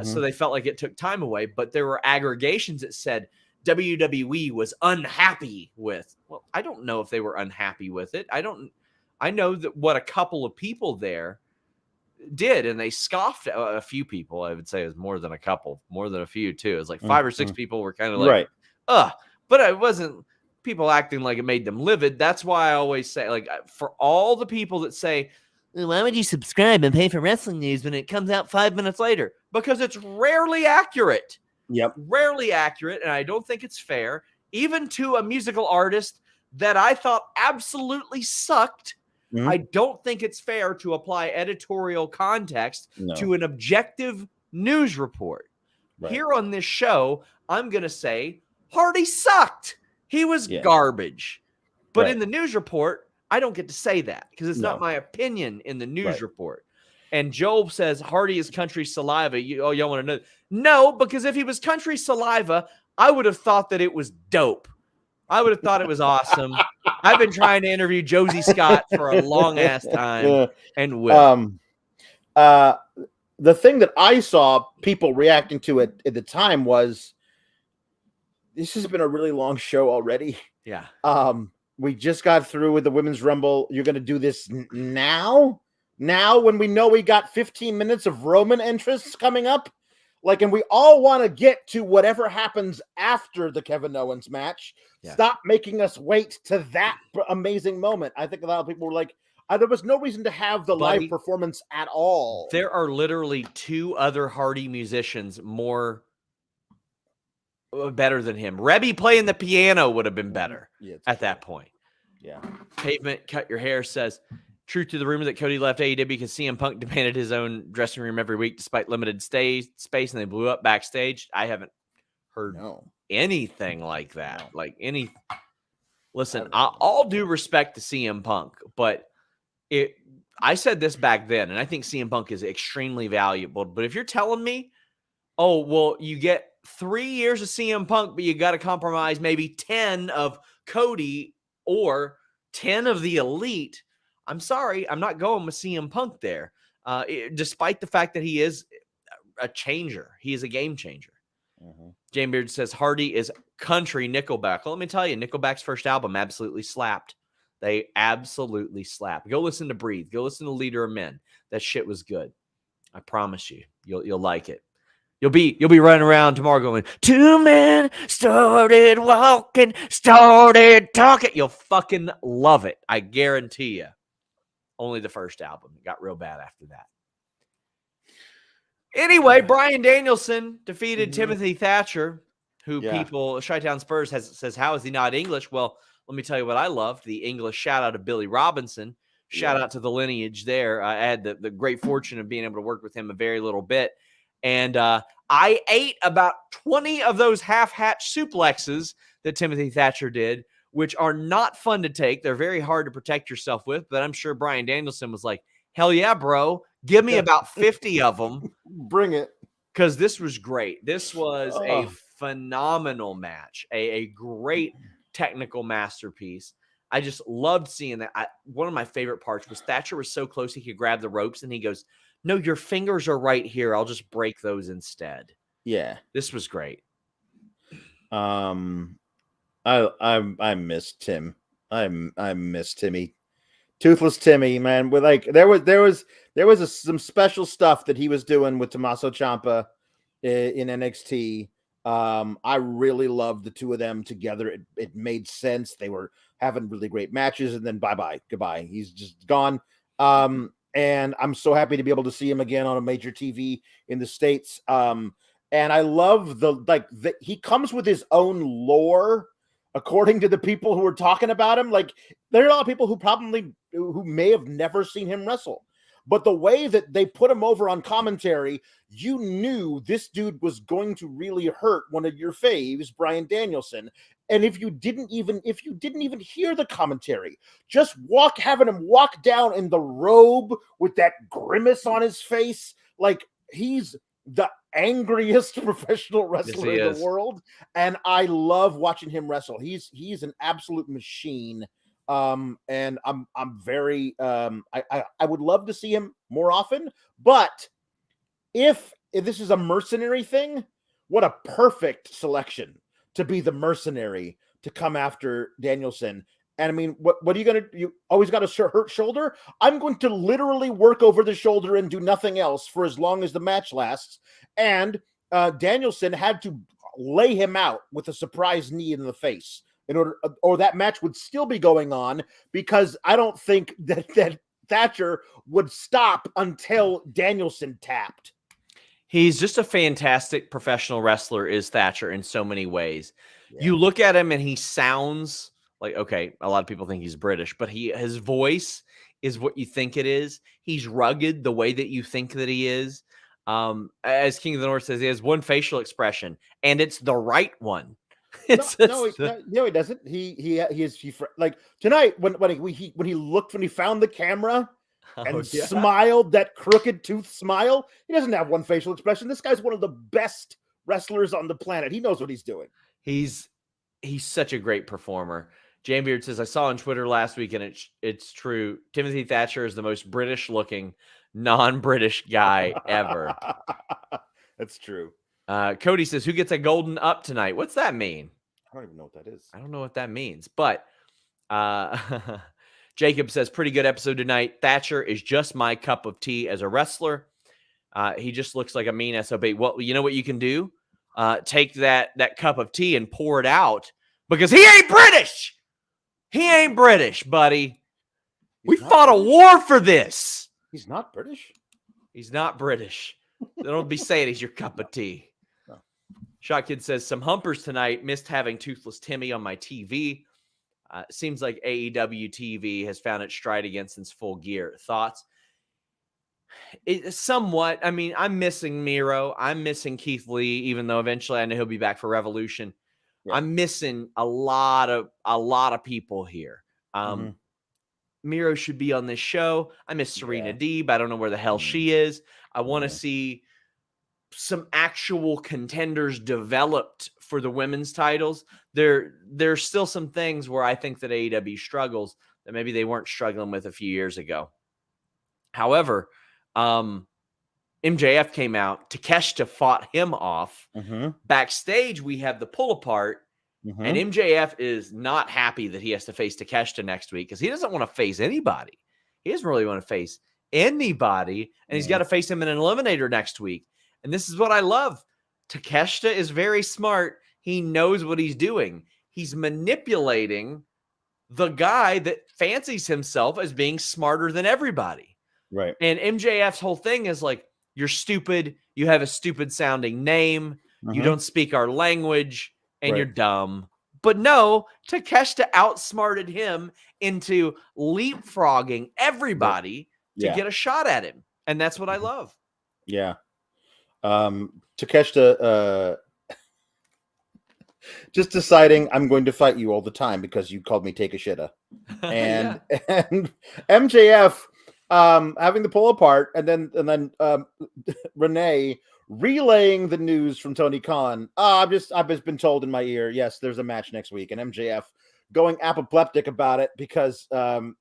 So they felt like it took time away, but there were aggregations that said WWE was unhappy with. Well, I don't know if they were unhappy with it. I know that what a couple of people there did, and they scoffed at a few people. I would say it was more than a couple, more than a few too. It was like 5 or 6 people were kind of like, but it wasn't people acting like it made them livid. That's why I always say, like, for all the people that say, why would you subscribe and pay for wrestling news when it comes out 5 minutes later? Because it's rarely accurate. Rarely accurate. And I don't think it's fair, even to a musical artist that I thought absolutely sucked. I don't think it's fair to apply editorial context to an objective news report. Here on this show, I'm going to say Hardy sucked. He was garbage. But in the news report, I don't get to say that because it's not my opinion in the news report. And Joel says Hardy is country saliva. Y'all want to know? No, because if he was country saliva, I would have thought that it was dope. I would have thought it was awesome. I've been trying to interview Josie Scott for a long ass time and will. The thing that I saw people reacting to it at the time was, this has been a really long show already. Yeah. We just got through with the Women's Rumble. You're going to do this now? Now, when we know we got 15 minutes of Roman entrance coming up? Like, and we all want to get to whatever happens after the Kevin Owens match. Yeah. Stop making us wait to that amazing moment. I think a lot of people were like, there was no reason to have the live performance at all. There are literally 2 other Hardy musicians more better than him. Rebby playing the piano would have been better at that point. Yeah. Pavement Cut Your Hair says, true to the rumor that Cody left AEW because CM Punk demanded his own dressing room every week despite limited space, and they blew up backstage. I haven't heard anything like that. No. Listen, all due respect to CM Punk, but I said this back then, and I think CM Punk is extremely valuable. But if you're telling me, oh, well, you get 3 years of CM Punk, but you got to compromise maybe 10 of Cody or 10 of the Elite, I'm sorry, I'm not going with CM Punk there. Despite the fact that he is a changer, he is a game changer. Mm-hmm. Jane Beard says Hardy is country Nickelback. Well, let me tell you, Nickelback's first album absolutely slapped. They absolutely slapped. Go listen to Breathe. Go listen to Leader of Men. That shit was good. I promise you, you'll like it. You'll be running around tomorrow going, 2 men started walking, started talking. You'll fucking love it. I guarantee you. Only the first album. It got real bad after that. Anyway, Bryan Danielson defeated Timothy Thatcher, who people, Chi-Town Spurs says, how is he not English? Well, let me tell you what I loved. The English shout out to Billy Robinson. Shout out to the lineage there. I had the great fortune of being able to work with him a very little bit. And I ate about 20 of those half-hatch suplexes that Timothy Thatcher did, which are not fun to take. They're very hard to protect yourself with, but I'm sure Bryan Danielson was like, hell yeah, bro. Give me about 50 of them. Bring it. Because this was great. This was a phenomenal match, a great technical masterpiece. I just loved seeing that. One of my favorite parts was Thatcher was so close he could grab the ropes, and he goes, no, your fingers are right here. I'll just break those instead. Yeah. This was great. I missed Tim. I missed Timmy. Toothless Timmy, man. With there was some special stuff that he was doing with Tommaso Ciampa in NXT. I really loved the two of them together. It made sense. They were having really great matches, and then goodbye. He's just gone. And I'm so happy to be able to see him again on a major TV in the States. And I love he comes with his own lore, according to the people who are talking about him. Like, there are a lot of people who may have never seen him wrestle. But the way that they put him over on commentary, you knew this dude was going to really hurt one of your faves, Bryan Danielson. And if you didn't even hear the commentary, just having him walk down in the robe with that grimace on his face, like he's the angriest professional wrestler in the world. And I love watching him wrestle. He's an absolute machine. And I'm very I would love to see him more often, but if this is a mercenary thing, what a perfect selection to be the mercenary to come after Danielson. And I mean, what are you gonna do? You always got a hurt shoulder? I'm going to literally work over the shoulder and do nothing else for as long as the match lasts. And Danielson had to lay him out with a surprise knee in the face in order, or that match would still be going on, because I don't think that Thatcher would stop until Danielson tapped. He's just a fantastic professional wrestler, is Thatcher, in so many ways. Yeah. You look at him and he sounds like, okay, a lot of people think he's British, but his voice is what you think it is. He's rugged the way that you think that he is. As King of the North says, he has one facial expression, and it's the right one. No, he doesn't. He like tonight when he found the camera and smiled, that crooked tooth smile. He doesn't have one facial expression. This guy's one of the best wrestlers on the planet. He knows what he's doing. He's such a great performer. Jambeard says, I saw on Twitter last week, and it's true. Timothy Thatcher is the most British looking non-British guy ever. That's true. Cody says, who gets a golden up tonight? What's that mean? I don't even know what that is. I don't know what that means, but Jacob says, pretty good episode tonight. Thatcher is just my cup of tea as a wrestler. He just looks like a mean SOB. Well, you know what you can do? Take that cup of tea and pour it out because he ain't British. He ain't British, buddy. We fought a war for this. He's not British? He's not British. Don't be saying he's your cup of tea. No. Shot Kid says, some humpers tonight. Missed having Toothless Timmy on my TV. Seems like AEW TV has found its stride again since Full Gear. Thoughts? Somewhat. I mean, I'm missing Miro. I'm missing Keith Lee, even though eventually I know he'll be back for Revolution. Yeah. I'm missing a lot of people here. Miro should be on this show. I miss Serena Deeb. I don't know where the hell she is. I want to see some actual contenders developed for the women's titles. There's still some things where I think that AEW struggles that maybe they weren't struggling with a few years ago. However, MJF came out. Takeshita fought him off. Backstage, we have the pull apart. And MJF is not happy that he has to face Takeshita next week because he doesn't want to face anybody. He doesn't really want to face anybody. And he's got to face him in an eliminator next week. And this is what I love. Takeshita is very smart. He knows what he's doing. He's manipulating the guy that fancies himself as being smarter than everybody. Right. And MJF's whole thing is like, you're stupid. You have a stupid sounding name. You don't speak our language. And you're dumb. But no, Takeshita outsmarted him into leapfrogging everybody to get a shot at him. And that's what I love. Yeah. Takeshita just deciding I'm going to fight you all the time because you called me Takeshita. And and MJF having the pull apart and then Renee relaying the news from Tony Khan. I've just been told in my ear, yes, there's a match next week, and MJF going apoplectic about it because and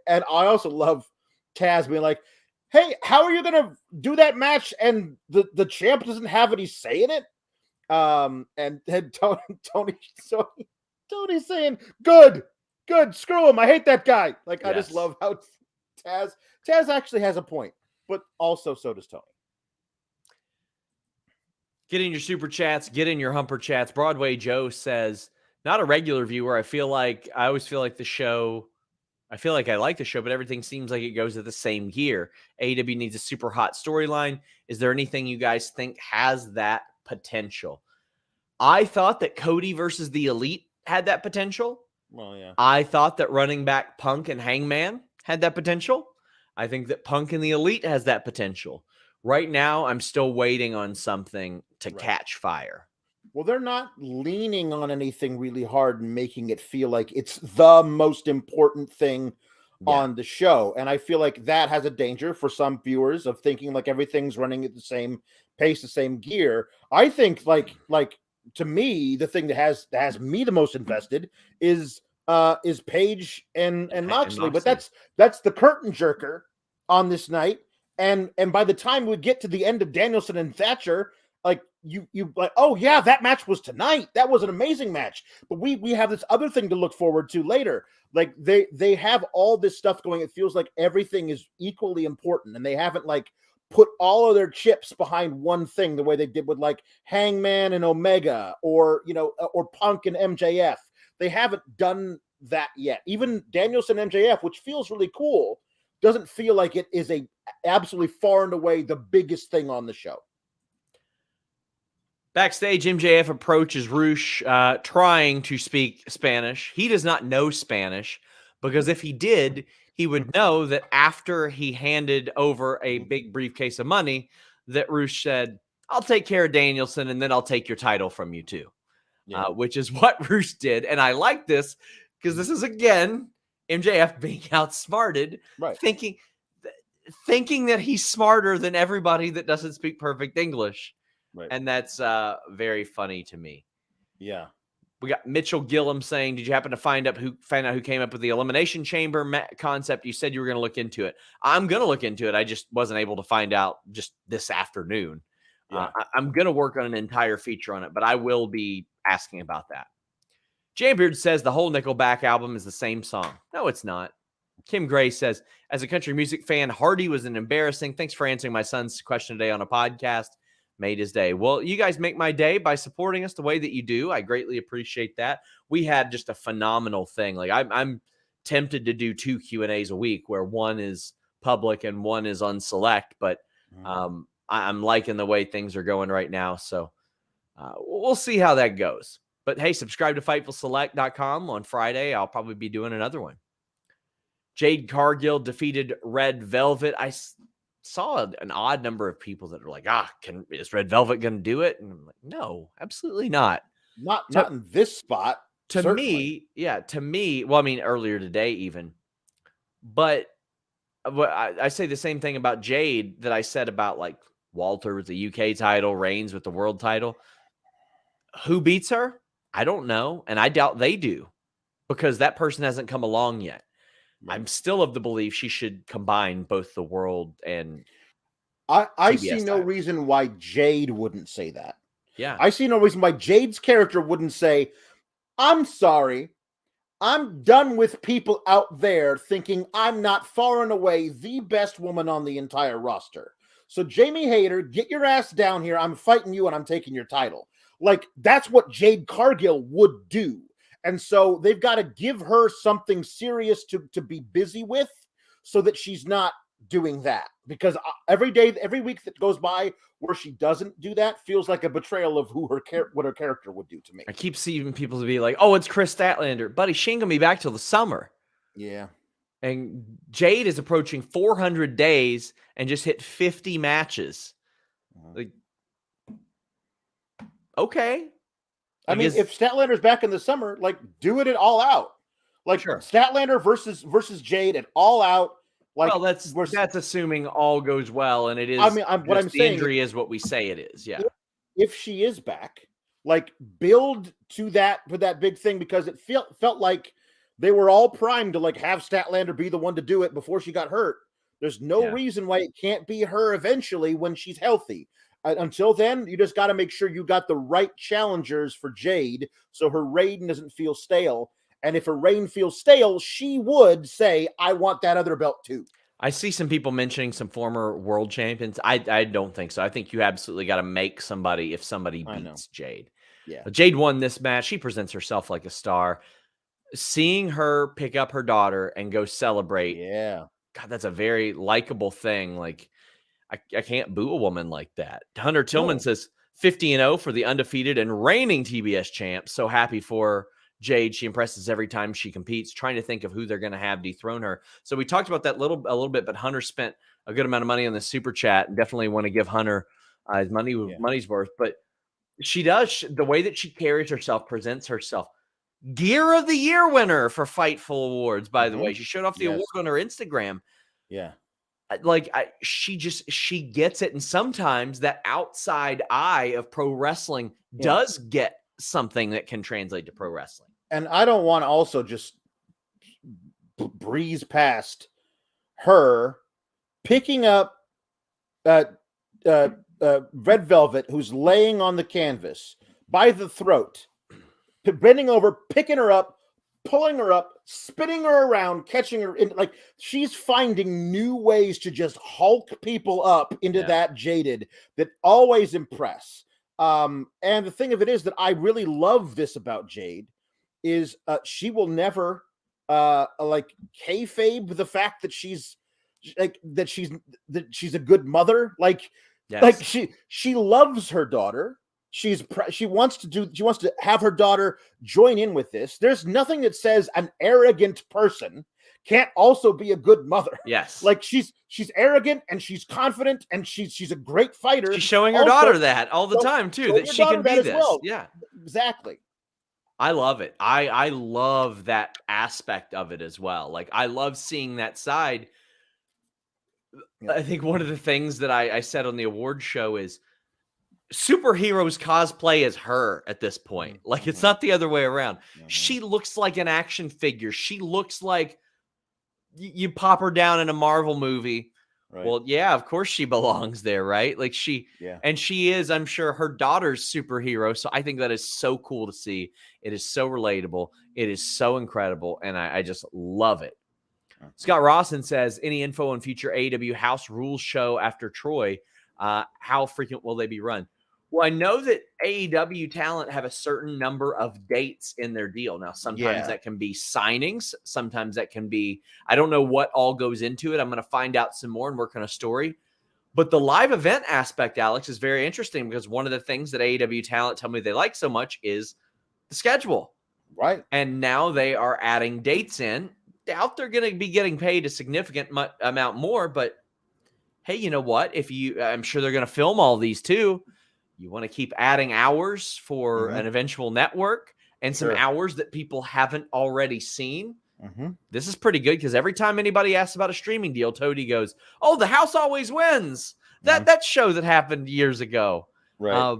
I also love Taz being like, hey, how are you gonna do that match and the champ doesn't have any say in it? And Tony saying, good, screw him, I hate that guy. Like, I just love how Taz actually has a point, but also so does Tony. Get in your super chats. Get in your humper chats. Broadway Joe says, not a regular viewer. I always feel like the show. I feel like I like the show, but everything seems like it goes at the same gear. AEW needs a super hot storyline. Is there anything you guys think has that potential? I thought that Cody versus the Elite had that potential. Well, yeah. I thought that running back Punk and Hangman had that potential. I think that Punk and the Elite has that potential. Right now, I'm still waiting on something to catch fire. Well, they're not leaning on anything really hard and making it feel like it's the most important thing on the show. And I feel like that has a danger for some viewers of thinking like everything's running at the same pace, the same gear. I think like to me, the thing that has me the most invested is Paige and Moxley. But that's the curtain jerker on this night. And by the time we get to the end of Danielson and Thatcher, like you like, oh yeah, that match was tonight. That was an amazing match. But we have this other thing to look forward to later. Like they have all this stuff going. It feels like everything is equally important, and they haven't like put all of their chips behind one thing the way they did with like Hangman and Omega, or or Punk and MJF. They haven't done that yet. Even Danielson and MJF, which feels really cool, doesn't feel like it is a absolutely far and away the biggest thing on the show. Backstage, MJF approaches Rush trying to speak Spanish. He does not know Spanish because if he did, he would know that after he handed over a big briefcase of money, that Rush said, I'll take care of Danielson and then I'll take your title from you too, which is what Rush did. And I like this because this is, again, MJF being outsmarted, thinking that he's smarter than everybody that doesn't speak perfect English. Right. And that's very funny to me. Yeah. We got Mitchell Gillum saying, did you happen to find out who came up with the Elimination Chamber concept? You said you were going to look into it. I'm going to look into it. I just wasn't able to find out just this afternoon. Yeah. I'm going to work on an entire feature on it, but I will be asking about that. Jay Beard says the whole Nickelback album is the same song. No, it's not. Kim Gray says, as a country music fan, Hardy was an embarrassing. Thanks for answering my son's question today on a podcast. Made his day. Well, you guys make my day by supporting us the way that you do. I greatly appreciate that. We had just a phenomenal thing. Like I'm tempted to do 2 Q&As a week where one is public and one is on select, but I'm liking the way things are going right now. So we'll see how that goes. But hey, subscribe to FightfulSelect.com on Friday. I'll probably be doing another one. Jade Cargill defeated Red Velvet. I saw an odd number of people that are like, is Red Velvet going to do it? And I'm like, no, absolutely not. Not in this spot. To certainly. me, well, I mean, earlier today even. But I say the same thing about Jade that I said about like Walter with the UK title, Reigns with the world title. Who beats her? I don't know. And I doubt they do because that person hasn't come along yet. Right. I'm still of the belief she should combine both the world and I see no reason why Jade wouldn't say that. Yeah. I see no reason why Jade's character wouldn't say, I'm sorry. I'm done with people out there thinking I'm not far and away the best woman on the entire roster. So Jamie Hayter, get your ass down here. I'm fighting you and I'm taking your title. Like, that's what Jade Cargill would do. And so they've got to give her something serious to be busy with so that she's not doing that. Because every week that goes by where she doesn't do that feels like a betrayal of what her character would do to me. I keep seeing people to be like, oh, it's Chris Statlander. Buddy, she ain't going to be back till the summer. Yeah. And Jade is approaching 400 days and just hit 50 matches. Like, okay. I mean, if Statlander's back in the summer, like, do it at All Out. Like, sure. Statlander versus Jade at All Out. Like, well, that's assuming all goes well, and it is. I mean, what I'm saying, injury is what we say it is. Yeah. If she is back, like, build to that big thing, because it felt like they were all primed to like have Statlander be the one to do it before she got hurt. There's no reason why it can't be her eventually when she's healthy. Until then, you just got to make sure you got the right challengers for Jade so her reign doesn't feel stale. And if her reign feels stale, she would say, I want that other belt too. I see some people mentioning some former world champions. I don't think so. I think you absolutely got to make somebody if somebody beats Jade. Yeah. But Jade won this match. She presents herself like a star. Seeing her pick up her daughter and go celebrate. Yeah. God, that's a very likable thing. Like, I can't boo a woman like that. Hunter Tillman says 50-0 for the undefeated and reigning TBS champ. So happy for Jade. She impresses every time she competes. Trying to think of who they're going to have dethrone her. So we talked about that a little bit, but Hunter spent a good amount of money on the super chat, and definitely want to give Hunter his money's worth. But she does the way that she carries herself, presents herself. Gear of the Year winner for Fightful Awards, by the way. She showed off the award on her Instagram. Yeah. Like, she gets it. And sometimes that outside eye of pro wrestling does get something that can translate to pro wrestling. And I don't want to also just breeze past her picking up Red Velvet, who's laying on the canvas by the throat, bending over, picking her up, pulling her up, spinning her around, catching her in. Like, she's finding new ways to just hulk people up into that Jaded that always impress. And the thing of it is that I really love this about Jade is she will never like kayfabe the fact that she's a good mother. Like, like she loves her daughter. She wants to have her daughter join in with this. There's nothing that says an arrogant person can't also be a good mother. Yes. Like, she's arrogant and she's confident and she's a great fighter. She's showing her daughter that all the time too, that she can be this. Well. Yeah, exactly. I love it. I love that aspect of it as well. Like, I love seeing that side. Yeah. I think one of the things that I said on the award show is superheroes cosplay as her at this point. Like, it's not the other way around. She looks like an action figure. She looks like you pop her down in a Marvel movie. Right. Well, yeah, of course she belongs there, right? Like, and she is, I'm sure, her daughter's superhero. So I think that is so cool to see. It is so relatable. It is so incredible. And I just love it. Scott Rawson says, any info on future AEW House Rules show after Troy? How frequent will they be run? Well, I know that AEW talent have a certain number of dates in their deal. Now, sometimes that can be signings. Sometimes that can be, I don't know what all goes into it. I'm going to find out some more and work on a story. But the live event aspect, Alex, is very interesting because one of the things that AEW talent tell me they like so much is the schedule. Right. And now they are adding dates in. Doubt they're going to be getting paid a significant amount more. But hey, you know what? I'm sure they're going to film all these too. You want to keep adding hours for an eventual network and some hours that people haven't already seen. This is pretty good because every time anybody asks about a streaming deal, Toady goes, "Oh, the house always wins." That show that happened years ago. Right.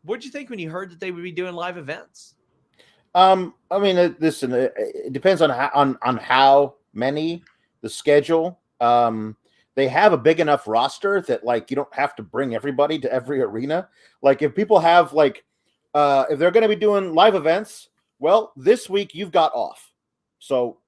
What'd you think when you heard that they would be doing live events? I mean, listen, it depends on how many, the schedule. They have a big enough roster that like you don't have to bring everybody to every arena. Like if people have like, if they're going to be doing live events, well, this week you've got off. So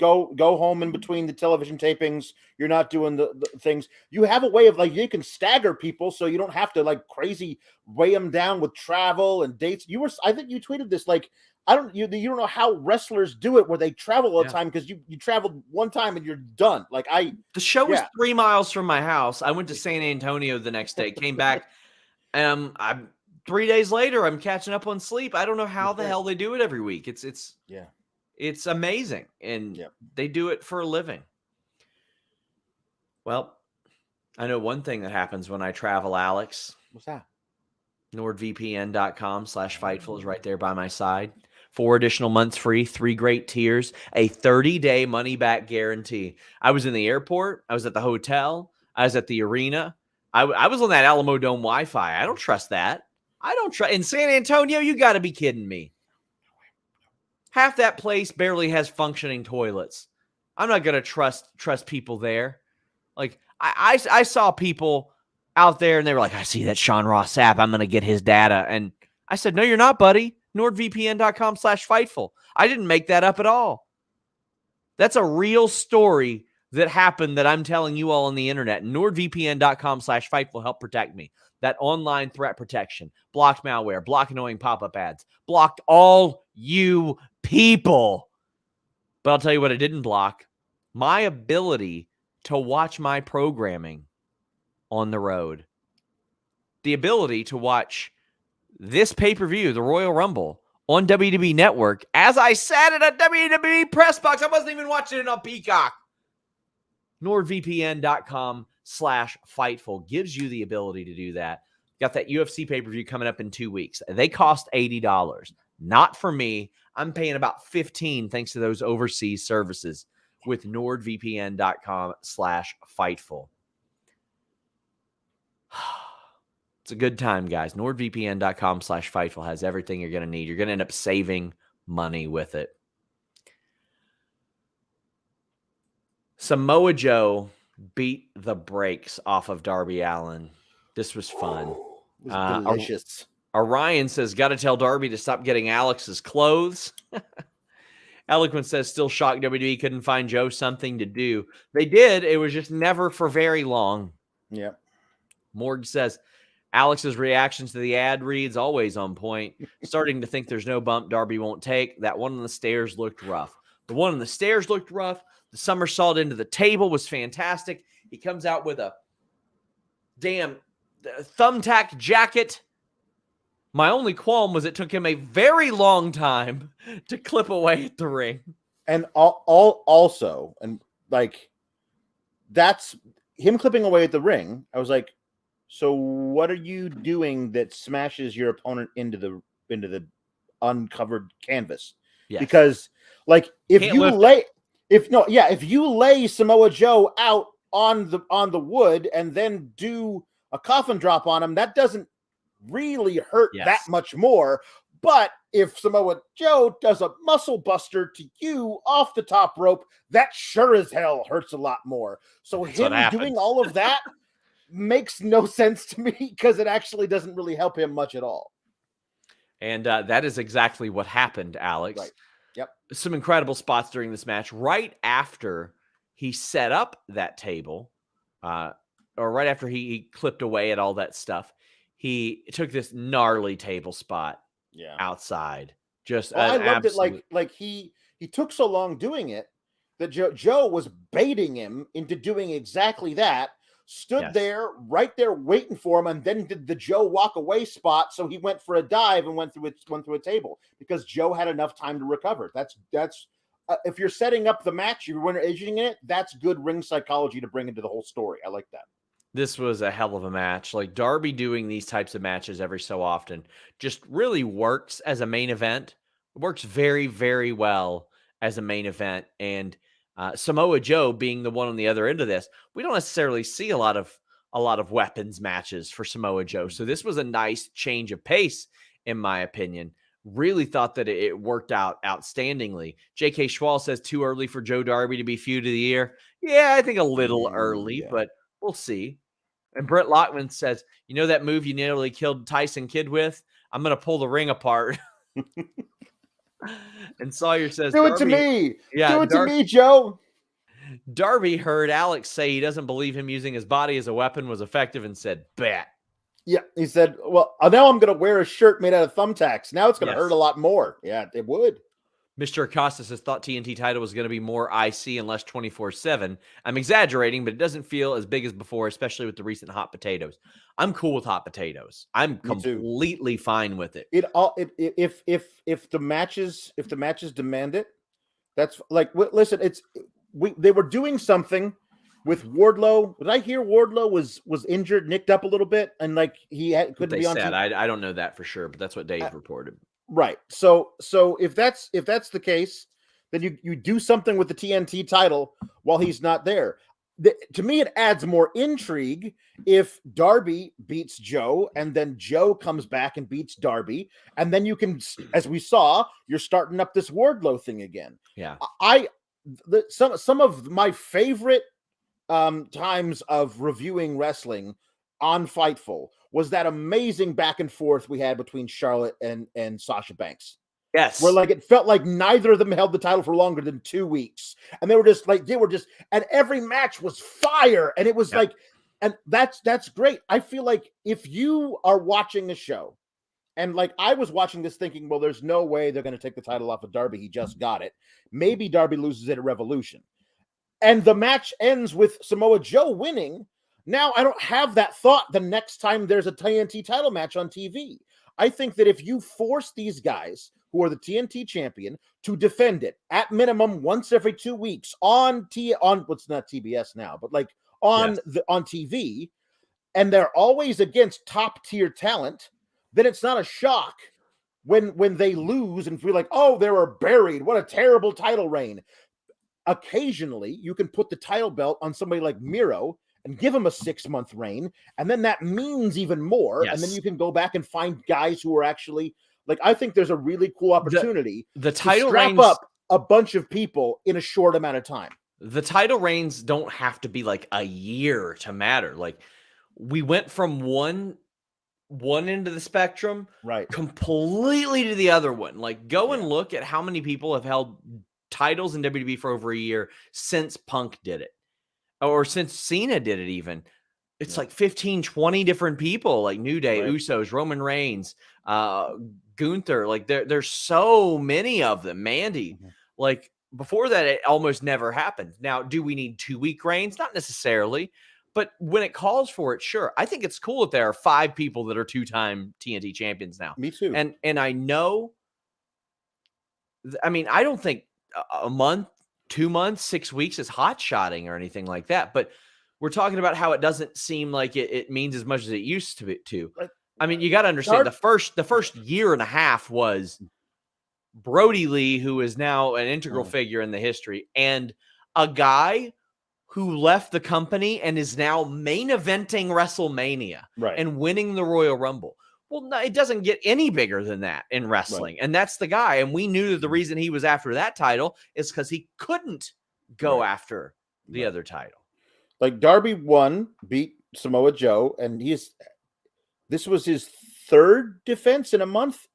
go home in between the television tapings. You're not doing the things. You have a way of like, you can stagger people so you don't have to like crazy weigh them down with travel and dates. I think you tweeted this, like, you don't know how wrestlers do it where they travel all the time because you traveled one time and you're done. Like the show was 3 miles from my house. I went to San Antonio the next day, came back. I'm 3 days later, I'm catching up on sleep. I don't know how the hell they do it every week. It's amazing. And they do it for a living. Well, I know one thing that happens when I travel, Alex. What's that? NordVPN.com/Fightful is right there by my side. 4 additional months free, 3 great tiers, a 30-day money-back guarantee. I was in the airport. I was at the hotel. I was at the arena. I was on that Alamo Dome Wi-Fi. I don't trust that. I don't trust. In San Antonio, you got to be kidding me. Half that place barely has functioning toilets. I'm not going to trust people there. Like, I saw people out there, and they were like, I see that Sean Ross Sapp. I'm going to get his data. And I said, no, you're not, buddy. NordVPN.com/Fightful. I didn't make that up at all. That's a real story that happened that I'm telling you all on the internet. NordVPN.com/Fightful help protect me. That online threat protection, blocked malware, blocked annoying pop-up ads, blocked all you people. But I'll tell you what it didn't block. My ability to watch my programming on the road. The ability to watch this pay-per-view, the Royal Rumble, on WWE Network, as I sat at a WWE press box. I wasn't even watching it on Peacock. NordVPN.com/Fightful gives you the ability to do that. Got that UFC pay-per-view coming up in 2 weeks. They cost $80. Not for me. I'm paying about $15 thanks to those overseas services with NordVPN.com/Fightful. It's a good time, guys. NordVPN.com/Fightful has everything you're going to need. You're going to end up saving money with it. Samoa Joe beat the brakes off of Darby Allin. This was fun. It was delicious. Orion says, got to tell Darby to stop getting Alex's clothes. Eloquent says, still shocked WWE couldn't find Joe something to do. They did. It was just never for very long. Yeah. Morg says, Alex's reactions to the ad reads always on point. Starting to think there's no bump Darby won't take. That one on the stairs looked rough. The one on the stairs looked rough. The somersault into the table was fantastic. He comes out with a damn thumbtack jacket. My only qualm was it took him a very long time to clip away at the ring. And also, and like, that's him clipping away at the ring. I was like, so what are you doing that smashes your opponent into the uncovered canvas? Yes. Because like if you lay Samoa Joe out on the wood and then do a coffin drop on him, that doesn't really hurt that much more. But if Samoa Joe does a muscle buster to you off the top rope, that sure as hell hurts a lot more. So That's him doing all of that makes no sense to me because it actually doesn't really help him much at all. And that is exactly what happened, Alex. Right. Yep. Some incredible spots during this match. Right after he set up that table, or right after he clipped away at all that stuff, he took this gnarly table spot outside. Just I loved absolute... it. Like he took so long doing it that Joe was baiting him into doing exactly that. Stood there, right there, waiting for him, and then did the Joe walk away spot. So he went for a dive and went through a table because Joe had enough time to recover. That's if you're setting up the match, you're aging it. That's good ring psychology to bring into the whole story. I like that. This was a hell of a match. Like, Darby doing these types of matches every so often just really works as a main event. It works very, very well as a main event. And Samoa Joe being the one on the other end of this, we don't necessarily see a lot of weapons matches for Samoa Joe. So this was a nice change of pace, in my opinion. Really thought that it worked out outstandingly. J.K. Schwal says too early for Joe Darby to be feud of the year. Yeah, I think a little early, but we'll see. And Brett Lockman says, you know that move you nearly killed Tyson Kidd with? I'm going to pull the ring apart. And Sawyer says, do it to me. Yeah, do it to me, Joe. Darby heard Alex say he doesn't believe him using his body as a weapon was effective and said, bet. Yeah, he said, well, now I'm going to wear a shirt made out of thumbtacks. Now it's going to hurt a lot more. Yeah, it would. Mr. Acosta says, thought TNT title was going to be more IC and less 24/7. I'm exaggerating, but it doesn't feel as big as before, especially with the recent hot potatoes. I'm cool with hot potatoes. I'm completely fine with it. If the matches demand it, that's like, listen, they were doing something with Wardlow. Did I hear Wardlow was injured, nicked up a little bit, and like couldn't be on TV? I don't know that for sure, but that's what Dave reported. Right. So if that's the case, then you do something with the TNT title while he's not there. To me, it adds more intrigue if Darby beats Joe and then Joe comes back and beats Darby. And then you can, as we saw, you're starting up this Wardlow thing again. Yeah. Some of my favorite times of reviewing wrestling on Fightful was that amazing back and forth we had between Charlotte and Sasha Banks. Yes. Where like it felt like neither of them held the title for longer than 2 weeks. And they were just and every match was fire. And it was like, and that's great. I feel like if you are watching the show, and like I was watching this thinking, well, there's no way they're going to take the title off of Darby. He just got it. Maybe Darby loses it at Revolution. And the match ends with Samoa Joe winning. Now I don't have that thought the next time there's a TNT title match on TV. I think that if you force these guys who are the TNT champion to defend it at minimum once every 2 weeks on what's not TBS now, but like on TV, and they're always against top tier talent, then it's not a shock when they lose and feel like, oh, they were buried. What a terrible title reign. Occasionally, you can put the title belt on somebody like Miro and give him a 6-month reign, and then that means even more. Yes. And then you can go back and find guys who are actually like, I think there's a really cool opportunity the title to strap reigns up a bunch of people in a short amount of time. The title reigns don't have to be like a year to matter. Like, we went from one end of the spectrum completely to the other one. Like, go and look at how many people have held titles in WWE for over a year since Punk did it. Or since Cena did it even. It's like 15, 20 different people, like New Day, Usos, Roman Reigns, Gunther. Like there's so many of them. Mandy. Mm-hmm. Like before that, it almost never happened. Now, do we need 2-week reigns? Not necessarily. But when it calls for it, sure. I think it's cool if there are 5 people that are 2-time TNT champions now. Me too. And I know, I mean, I don't think a month, 2 months, 6 weeks is hot-shotting or anything like that. But we're talking about how it doesn't seem like it means as much as it used to. I mean, you got to understand the first year and a half was Brody Lee, who is now an integral figure in the history, and a guy who left the company and is now main eventing WrestleMania and winning the Royal Rumble. Well, no, it doesn't get any bigger than that in wrestling. And that's the guy. And we knew that the reason he was after that title is because he couldn't go after the other title. Like Darby beat Samoa Joe, and this was his 3rd defense in a month,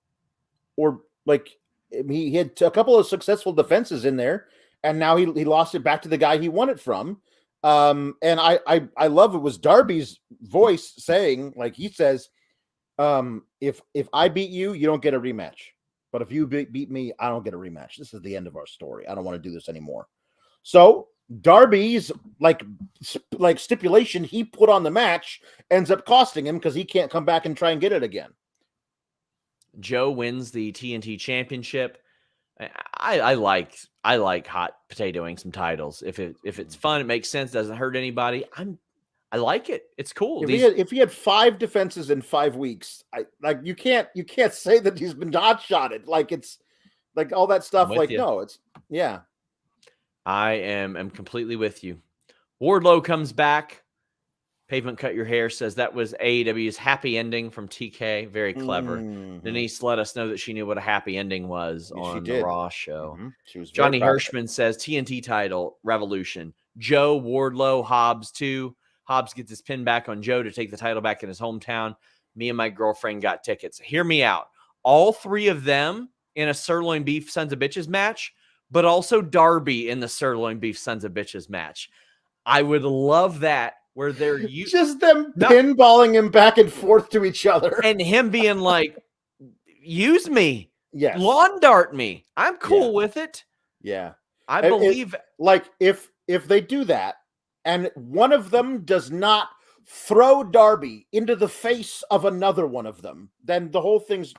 or like he had a couple of successful defenses in there, and now he lost it back to the guy he won it from. And I love it was Darby's voice saying, like he says, if I beat you, you don't get a rematch. But if you beat me, I don't get a rematch. This is the end of our story. I don't want to do this anymore. So Darby's like stipulation he put on the match ends up costing him because he can't come back and try and get it again. Joe wins the TNT championship. I like hot potatoing some titles. If it's fun, it makes sense, doesn't hurt anybody. I like it. It's cool. If he had 5 defenses in 5 weeks, you can't say that he's been hot shotted. Like it's like all that stuff. Like you. No, it's yeah. I am completely with you. Wardlow comes back. Pavement Cut Your Hair says that was AEW's happy ending from TK. Very clever. Denise let us know that she knew what a happy ending was on the Raw show. She was Johnny Hirschman says TNT title, Revolution. Joe, Wardlow, Hobbs too. Hobbs gets his pin back on Joe to take the title back in his hometown. Me and my girlfriend got tickets. Hear me out. All 3 of them in a sirloin beef sons of bitches match, but also Darby in the sirloin beef sons of bitches match. I would love that. Where they're just them pinballing him back and forth to each other, and him being like, "Use me, yes, lawn dart me. I'm cool with it." Yeah, I believe. Like if they do that, and one of them does not throw Darby into the face of another one of them, then the whole thing's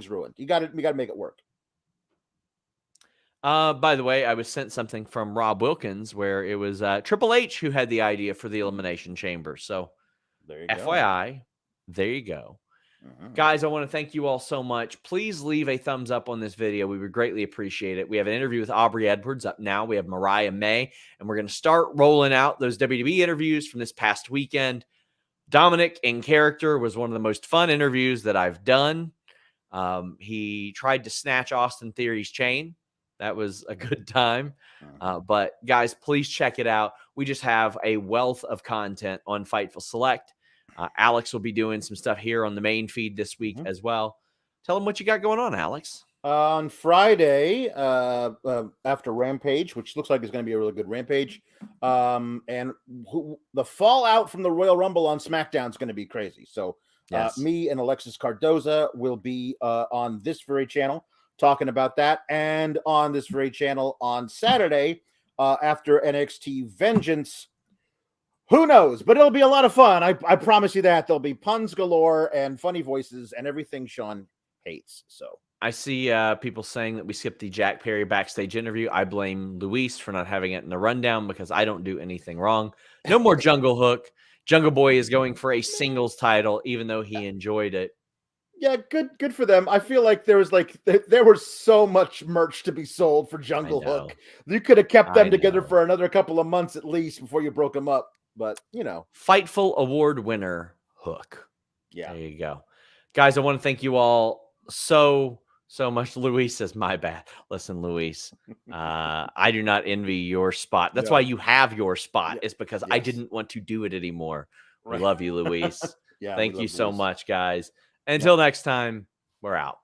ruined. We got to make it work. By the way, I was sent something from Rob Wilkins where it was Triple H who had the idea for the Elimination Chamber. So, there you FYI, there you go. Guys, I want to thank you all so much. Please leave a thumbs up on this video. We would greatly appreciate it. We have an interview with Aubrey Edwards up now. We have Mariah May, and we're going to start rolling out those WWE interviews from this past weekend. Dominic in character was one of the most fun interviews that I've done. He tried to snatch Austin Theory's chain. That was a good time. But guys, please check it out. We just have a wealth of content on Fightful Select. Alex will be doing some stuff here on the main feed this week as well. Tell them what you got going on, Alex. On Friday, after Rampage, which looks like it's going to be a really good Rampage, and the fallout from the Royal Rumble on SmackDown is going to be crazy. So me and Alexis Cardoza will be on this very channel talking about that, and on this very channel on Saturday after NXT Vengeance. Who knows? But it'll be a lot of fun. I promise you that. There'll be puns galore and funny voices and everything Sean hates. So I see people saying that we skipped the Jack Perry backstage interview. I blame Luis for not having it in the rundown because I don't do anything wrong. No more Jungle Hook. Jungle Boy is going for a singles title, even though he enjoyed it. Yeah, good for them. I feel like there was so much merch to be sold for Jungle Hook. You could have kept them together for another couple of months at least before you broke them up. But, Fightful Award winner Hook. Yeah. There you go. Guys, I want to thank you all so much. Luis says, my bad. Listen, Luis, I do not envy your spot. That's why you have your spot. It's because I didn't want to do it anymore. Right. We love you, Luis. Thank you so much, guys. Until next time, we're out.